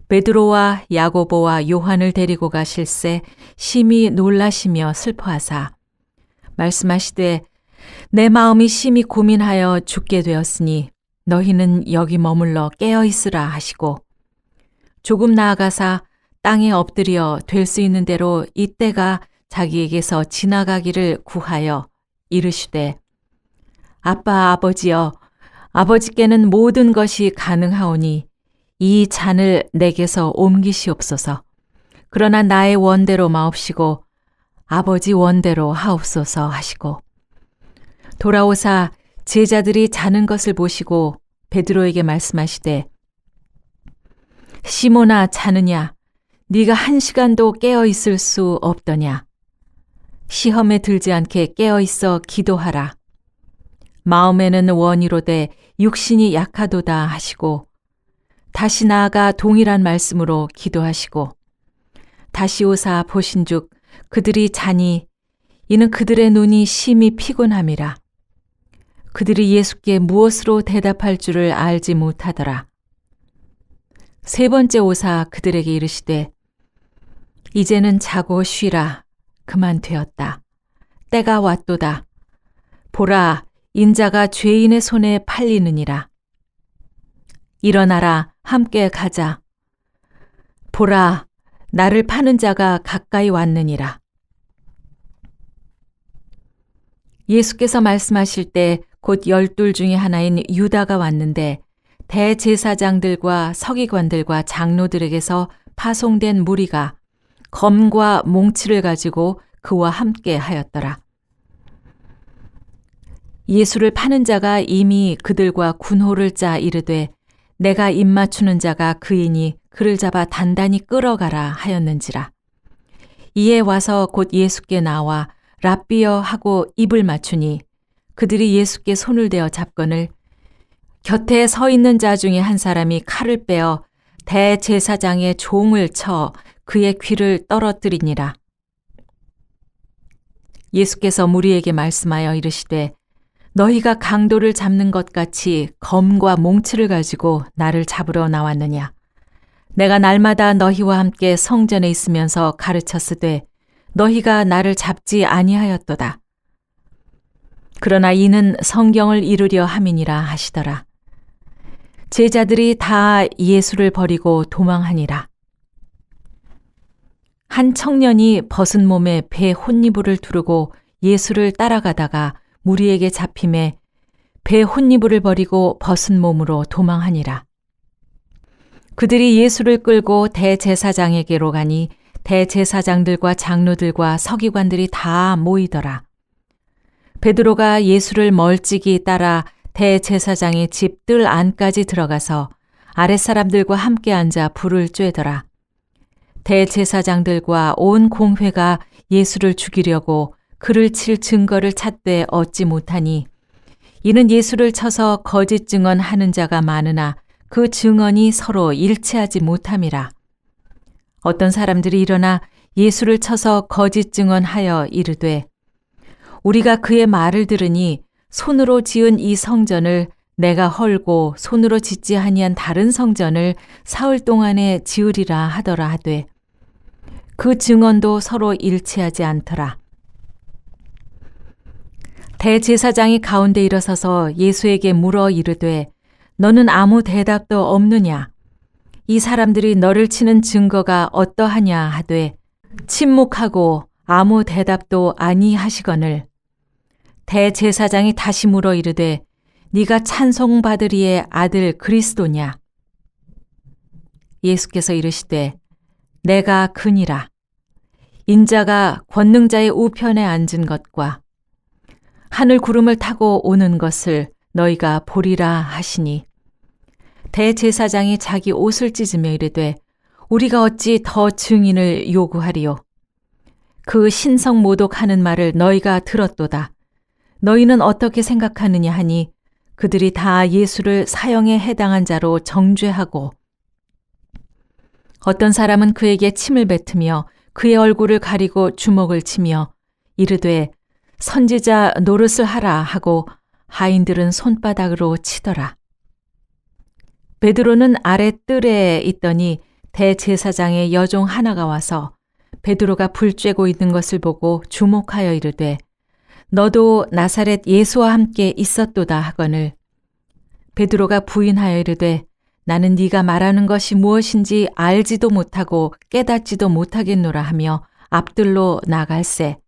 베드로와 야고보와 요한을 데리고 가실새 심히 놀라시며 슬퍼하사 말씀하시되 내 마음이 심히 고민하여 죽게 되었으니 너희는 여기 머물러 깨어 있으라 하시고 조금 나아가사 땅에 엎드려 될 수 있는 대로 이때가 자기에게서 지나가기를 구하여 이르시되 아빠 아버지여 아버지께는 모든 것이 가능하오니 이 잔을 내게서 옮기시옵소서. 그러나 나의 원대로 마옵시고 아버지 원대로 하옵소서 하시고 돌아오사 제자들이 자는 것을 보시고 베드로에게 말씀하시되 시몬아 자느냐 네가 1시간도 깨어 있을 수 없더냐 시험에 들지 않게 깨어 있어 기도하라. 마음에는 원이로되 육신이 약하도다 하시고 다시 나아가 동일한 말씀으로 기도하시고 다시 오사 보신즉 그들이 자니 이는 그들의 눈이 심히 피곤함이라. 그들이 예수께 무엇으로 대답할 줄을 알지 못하더라. 3번째 오사 그들에게 이르시되 이제는 자고 쉬라. 그만 되었다. 때가 왔도다. 보라 인자가 죄인의 손에 팔리느니라. 일어나라 함께 가자. 보라 나를 파는 자가 가까이 왔느니라. 예수께서 말씀하실 때 곧 12 중에 하나인 유다가 왔는데 대제사장들과 서기관들과 장로들에게서 파송된 무리가 검과 몽치를 가지고 그와 함께 하였더라. 예수를 파는 자가 이미 그들과 군호를 짜 이르되 내가 입맞추는 자가 그이니 그를 잡아 단단히 끌어가라 하였는지라. 이에 와서 곧 예수께 나와 랍비여 하고 입을 맞추니 그들이 예수께 손을 대어 잡거늘 곁에 서 있는 자 중에 한 사람이 칼을 빼어 대제사장의 종을 쳐 그의 귀를 떨어뜨리니라. 예수께서 무리에게 말씀하여 이르시되 너희가 강도를 잡는 것 같이 검과 몽치를 가지고 나를 잡으러 나왔느냐. 내가 날마다 너희와 함께 성전에 있으면서 가르쳤으되 너희가 나를 잡지 아니하였도다. 그러나 이는 성경을 이루려 함이니라 하시더라. 제자들이 다 예수를 버리고 도망하니라. 한 청년이 벗은 몸에 배 혼니부를 두르고 예수를 따라가다가 무리에게 잡힘에 배 혼니부를 버리고 벗은 몸으로 도망하니라. 그들이 예수를 끌고 대제사장에게로 가니 대제사장들과 장로들과 서기관들이 다 모이더라. 베드로가 예수를 멀찍이 따라 대제사장의 집 뜰 안까지 들어가서 아랫사람들과 함께 앉아 불을 쬐더라. 대제사장들과 온 공회가 예수를 죽이려고 그를 칠 증거를 찾되 얻지 못하니 이는 예수를 쳐서 거짓 증언하는 자가 많으나 그 증언이 서로 일치하지 못함이라. 어떤 사람들이 일어나 예수를 쳐서 거짓 증언하여 이르되 우리가 그의 말을 들으니 손으로 지은 이 성전을 내가 헐고 손으로 짓지 아니한 다른 성전을 사흘 동안에 지으리라 하더라 하되 그 증언도 서로 일치하지 않더라. 대제사장이 가운데 일어서서 예수에게 물어 이르되 너는 아무 대답도 없느냐? 이 사람들이 너를 치는 증거가 어떠하냐 하되 침묵하고 아무 대답도 아니하시거늘 대제사장이 다시 물어 이르되 네가 찬송받으리의 아들 그리스도냐? 예수께서 이르시되 내가 그니라. 인자가 권능자의 우편에 앉은 것과 하늘 구름을 타고 오는 것을 너희가 보리라 하시니 대제사장이 자기 옷을 찢으며 이르되 우리가 어찌 더 증인을 요구하리요? 그 신성 모독하는 말을 너희가 들었도다. 너희는 어떻게 생각하느냐 하니 그들이 다 예수를 사형에 해당한 자로 정죄하고 어떤 사람은 그에게 침을 뱉으며 그의 얼굴을 가리고 주먹을 치며 이르되 선지자 노릇을 하라 하고 하인들은 손바닥으로 치더라. 베드로는 아래 뜰에 있더니 대제사장의 여종 하나가 와서 베드로가 불 쬐고 있는 것을 보고 주목하여 이르되 너도 나사렛 예수와 함께 있었도다 하거늘 베드로가 부인하여 이르되 나는 네가 말하는 것이 무엇인지 알지도 못하고 깨닫지도 못하겠노라 하며 앞들로 나갈새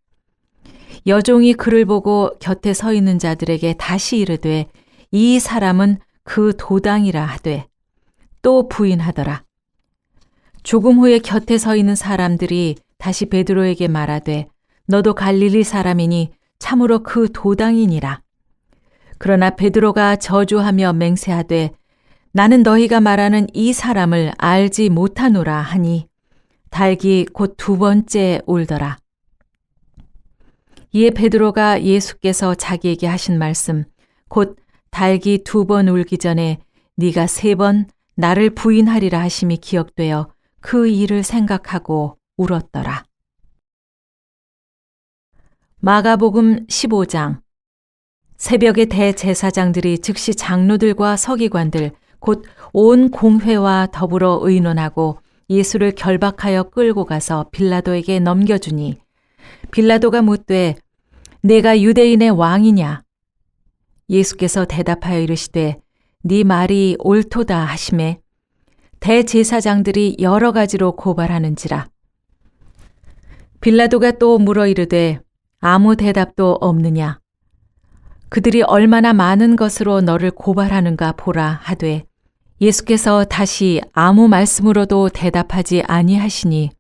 여종이 그를 보고 곁에 서 있는 자들에게 다시 이르되 이 사람은 그 도당이라 하되 또 부인하더라. 조금 후에 곁에 서 있는 사람들이 다시 베드로에게 말하되 너도 갈릴리 사람이니 참으로 그 도당이니라. 그러나 베드로가 저주하며 맹세하되 나는 너희가 말하는 이 사람을 알지 못하노라 하니 닭이 곧 두 번째 울더라. 이에 베드로가 예수께서 자기에게 하신 말씀 곧 닭이 두 번 울기 전에 네가 세 번 나를 부인하리라 하심이 기억되어 그 일을 생각하고 울었더라. 마가복음 15장. 새벽에 대제사장들이 즉시 장로들과 서기관들 곧 온 공회와 더불어 의논하고 예수를 결박하여 끌고 가서 빌라도에게 넘겨주니 빌라도가 묻되 내가 유대인의 왕이냐? 예수께서 대답하여 이르시되 네 말이 옳도다 하시매 대제사장들이 여러 가지로 고발하는지라. 빌라도가 또 물어 이르되 아무 대답도 없느냐? 그들이 얼마나 많은 것으로 너를 고발하는가 보라 하되 예수께서 다시 아무 말씀으로도 대답하지 아니하시니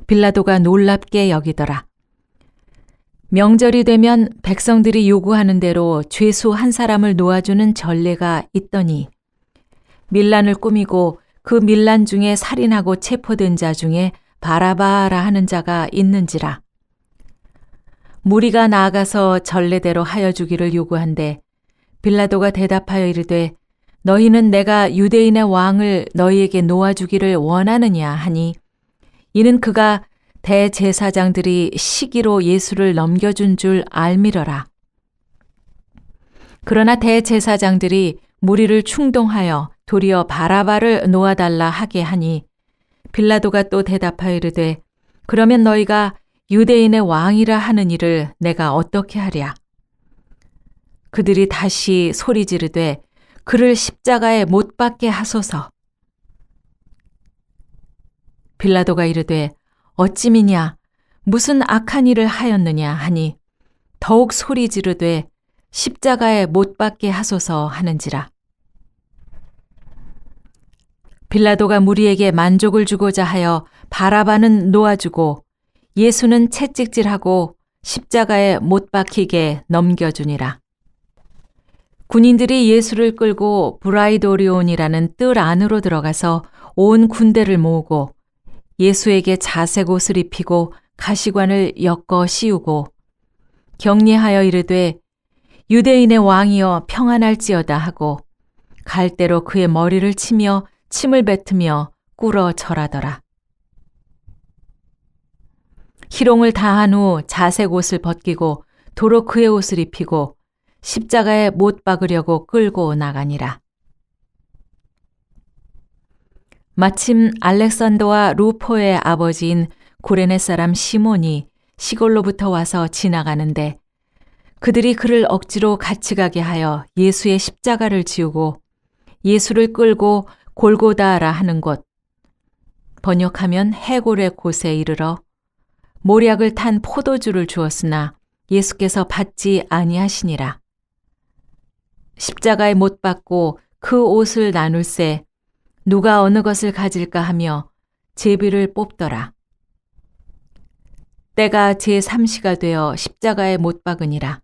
빌라도가 놀랍게 여기더라. 명절이 되면 백성들이 요구하는 대로 죄수 한 사람을 놓아주는 전례가 있더니 밀란을 꾸미고 그 밀란 중에 살인하고 체포된 자 중에 바라바라 하는 자가 있는지라. 무리가 나아가서 전례대로 하여 주기를 요구한대 빌라도가 대답하여 이르되 너희는 내가 유대인의 왕을 너희에게 놓아주기를 원하느냐 하니 이는 그가 대제사장들이 시기로 예수를 넘겨준 줄 알미러라. 그러나 대제사장들이 무리를 충동하여 도리어 바라바를 놓아달라 하게 하니 빌라도가 또 대답하여 이르되 그러면 너희가 유대인의 왕이라 하는 일을 내가 어떻게 하랴? 그들이 다시 소리 지르되 그를 십자가에 못 박게 하소서. 빌라도가 이르되 어찌미냐 무슨 악한 일을 하였느냐 하니 더욱 소리 지르되 십자가에 못 박게 하소서 하는지라. 빌라도가 무리에게 만족을 주고자 하여 바라바는 놓아주고 예수는 채찍질하고 십자가에 못 박히게 넘겨주니라. 군인들이 예수를 끌고 브라이도리온이라는 뜰 안으로 들어가서 온 군대를 모으고 예수에게 자색 옷을 입히고 가시관을 엮어 씌우고 격리하여 이르되 유대인의 왕이여 평안할지어다 하고 갈대로 그의 머리를 치며 침을 뱉으며 꿇어 절하더라. 희롱을 다한 후 자색 옷을 벗기고 도로 그의 옷을 입히고 십자가에 못 박으려고 끌고 나가니라. 마침 알렉산더와 루포의 아버지인 구레네 사람 시몬이 시골로부터 와서 지나가는데 그들이 그를 억지로 같이 가게 하여 예수의 십자가를 지우고 예수를 끌고 골고다라 하는 곳, 번역하면 해골의 곳에 이르러 모략을 탄 포도주를 주었으나 예수께서 받지 아니하시니라. 십자가에 못 박고 그 옷을 나눌새 누가 어느 것을 가질까 하며 제비를 뽑더라. 때가 제3시가 되어 십자가에 못 박으니라.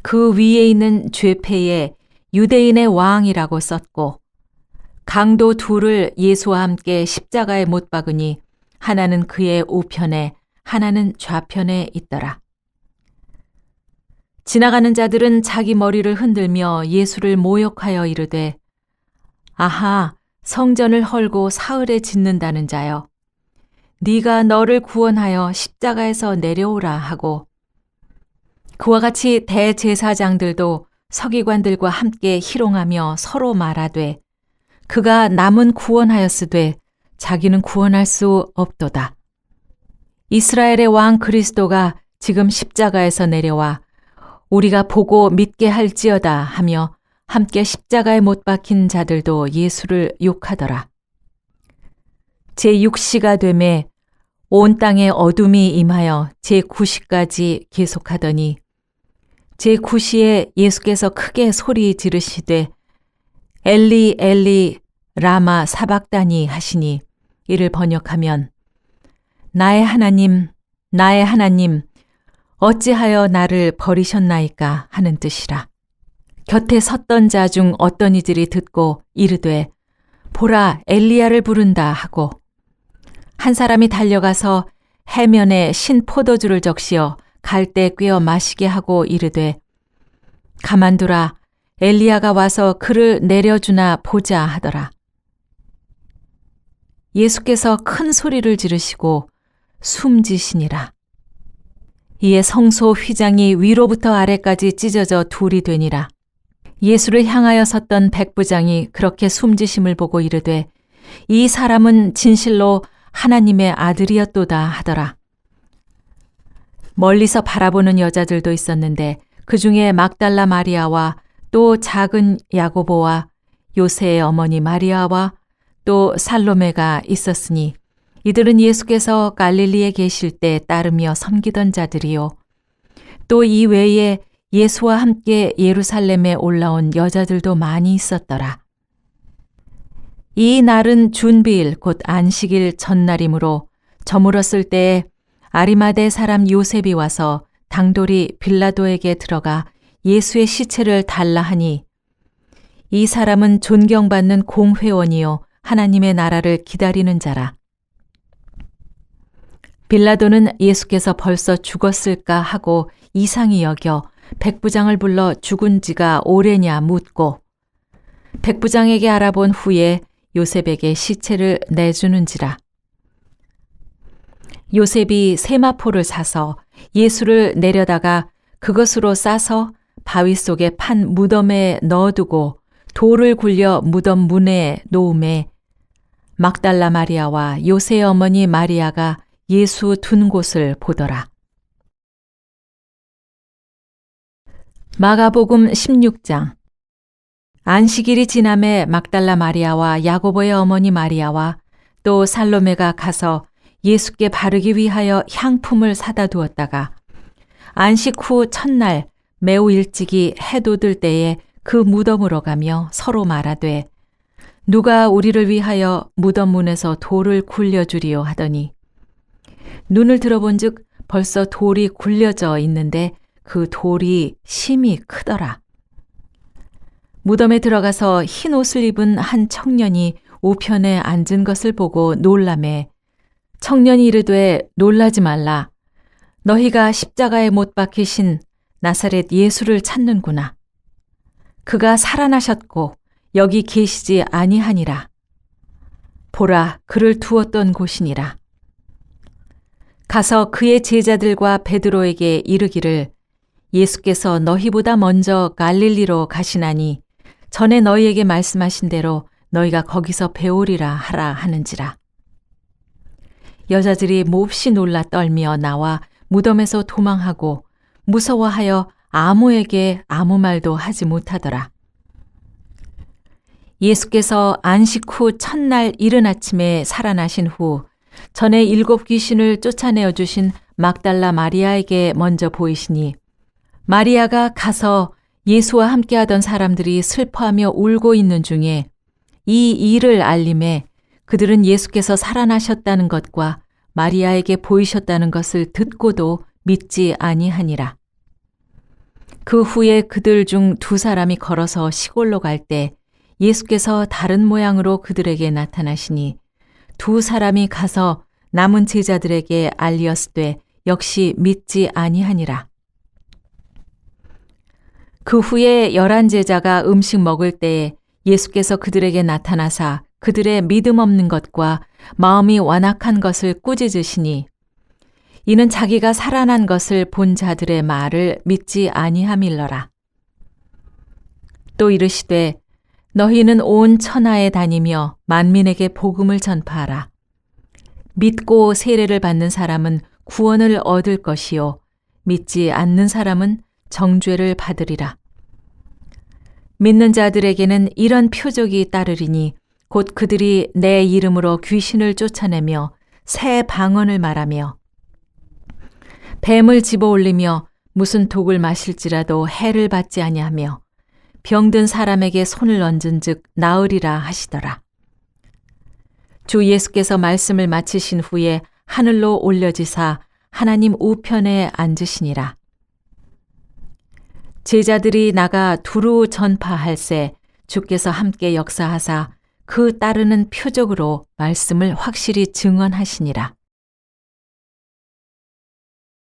그 위에 있는 죄패에 유대인의 왕이라고 썼고 강도 둘을 예수와 함께 십자가에 못 박으니 하나는 그의 우편에 하나는 좌편에 있더라. 지나가는 자들은 자기 머리를 흔들며 예수를 모욕하여 이르되 아하, 성전을 헐고 사흘에 짓는다는 자여, 네가 너를 구원하여 십자가에서 내려오라 하고 그와 같이 대제사장들도 서기관들과 함께 희롱하며 서로 말하되 그가 남은 구원하였으되 자기는 구원할 수 없도다. 이스라엘의 왕 그리스도가 지금 십자가에서 내려와 우리가 보고 믿게 할지어다 하며 함께 십자가에 못 박힌 자들도 예수를 욕하더라. 제6시가 되매 온 땅에 어둠이 임하여 제9시까지 계속하더니 제9시에 예수께서 크게 소리 지르시되 엘리 엘리 라마 사박다니 하시니 이를 번역하면 나의 하나님 어찌하여 나를 버리셨나이까 하는 뜻이라. 곁에 섰던 자 중 어떤 이들이 듣고 이르되 보라 엘리야를 부른다 하고 한 사람이 달려가서 해면에 신 포도주를 적시어 갈대 꿰어 마시게 하고 이르되 가만두라 엘리야가 와서 그를 내려주나 보자 하더라. 예수께서 큰 소리를 지르시고 숨지시니라. 이에 성소 휘장이 위로부터 아래까지 찢어져 둘이 되니라. 예수를 향하여 섰던 백부장이 그렇게 숨지심을 보고 이르되 이 사람은 진실로 하나님의 아들이었도다 하더라. 멀리서 바라보는 여자들도 있었는데 그 중에 막달라 마리아와 또 작은 야고보와 요새의 어머니 마리아와 또 살로메가 있었으니 이들은 예수께서 갈릴리에 계실 때 따르며 섬기던 자들이요. 또 이 외에 예수와 함께 예루살렘에 올라온 여자들도 많이 있었더라. 이 날은 준비일 곧 안식일 전날이므로 저물었을 때에 아리마대 사람 요셉이 와서 당돌이 빌라도에게 들어가 예수의 시체를 달라 하니 이 사람은 존경받는 공회원이요 하나님의 나라를 기다리는 자라. 빌라도는 예수께서 벌써 죽었을까 하고 이상히 여겨 백부장을 불러 죽은 지가 오래냐 묻고 백부장에게 알아본 후에 요셉에게 시체를 내주는지라. 요셉이 세마포를 사서 예수를 내려다가 그것으로 싸서 바위 속에 판 무덤에 넣어두고 돌을 굴려 무덤 문에 놓음에 막달라 마리아와 요새의 어머니 마리아가 예수 둔 곳을 보더라. 마가복음 16장. 안식일이 지남에 막달라 마리아와 야고보의 어머니 마리아와 또 살로메가 가서 예수께 바르기 위하여 향품을 사다 두었다가 안식 후 첫날 매우 일찍이 해 돋을 때에 그 무덤으로 가며 서로 말하되 누가 우리를 위하여 무덤 문에서 돌을 굴려주리요 하더니 눈을 들어본즉 벌써 돌이 굴려져 있는데 그 돌이 심히 크더라. 무덤에 들어가서 흰 옷을 입은 한 청년이 우편에 앉은 것을 보고 놀라매 청년이 이르되 놀라지 말라. 너희가 십자가에 못 박히신 나사렛 예수를 찾는구나. 그가 살아나셨고 여기 계시지 아니하니라. 보라, 그를 두었던 곳이니라. 가서 그의 제자들과 베드로에게 이르기를 예수께서 너희보다 먼저 갈릴리로 가시나니 전에 너희에게 말씀하신 대로 너희가 거기서 배우리라 하라 하는지라. 여자들이 몹시 놀라 떨며 나와 무덤에서 도망하고 무서워하여 아무에게 아무 말도 하지 못하더라. 예수께서 안식 후 첫날 이른 아침에 살아나신 후 전에 7 귀신을 쫓아내어 주신 막달라 마리아에게 먼저 보이시니 마리아가 가서 예수와 함께하던 사람들이 슬퍼하며 울고 있는 중에 이 일을 알림에 그들은 예수께서 살아나셨다는 것과 마리아에게 보이셨다는 것을 듣고도 믿지 아니하니라. 그 후에 그들 중 2 사람이 걸어서 시골로 갈 때 예수께서 다른 모양으로 그들에게 나타나시니 2 사람이 가서 남은 제자들에게 알리었으되 역시 믿지 아니하니라. 그 후에 11 제자가 음식 먹을 때에 예수께서 그들에게 나타나사 그들의 믿음 없는 것과 마음이 완악한 것을 꾸짖으시니 이는 자기가 살아난 것을 본 자들의 말을 믿지 아니함일러라. 또 이르시되 너희는 온 천하에 다니며 만민에게 복음을 전파하라. 믿고 세례를 받는 사람은 구원을 얻을 것이요 믿지 않는 사람은 정죄를 받으리라. 믿는 자들에게는 이런 표적이 따르리니 곧 그들이 내 이름으로 귀신을 쫓아내며 새 방언을 말하며 뱀을 집어올리며 무슨 독을 마실지라도 해를 받지 아니하며 병든 사람에게 손을 얹은즉 나으리라 하시더라. 주 예수께서 말씀을 마치신 후에 하늘로 올려지사 하나님 우편에 앉으시니라. 제자들이 나가 두루 전파할새 주께서 함께 역사하사 그 따르는 표적으로 말씀을 확실히 증언하시니라.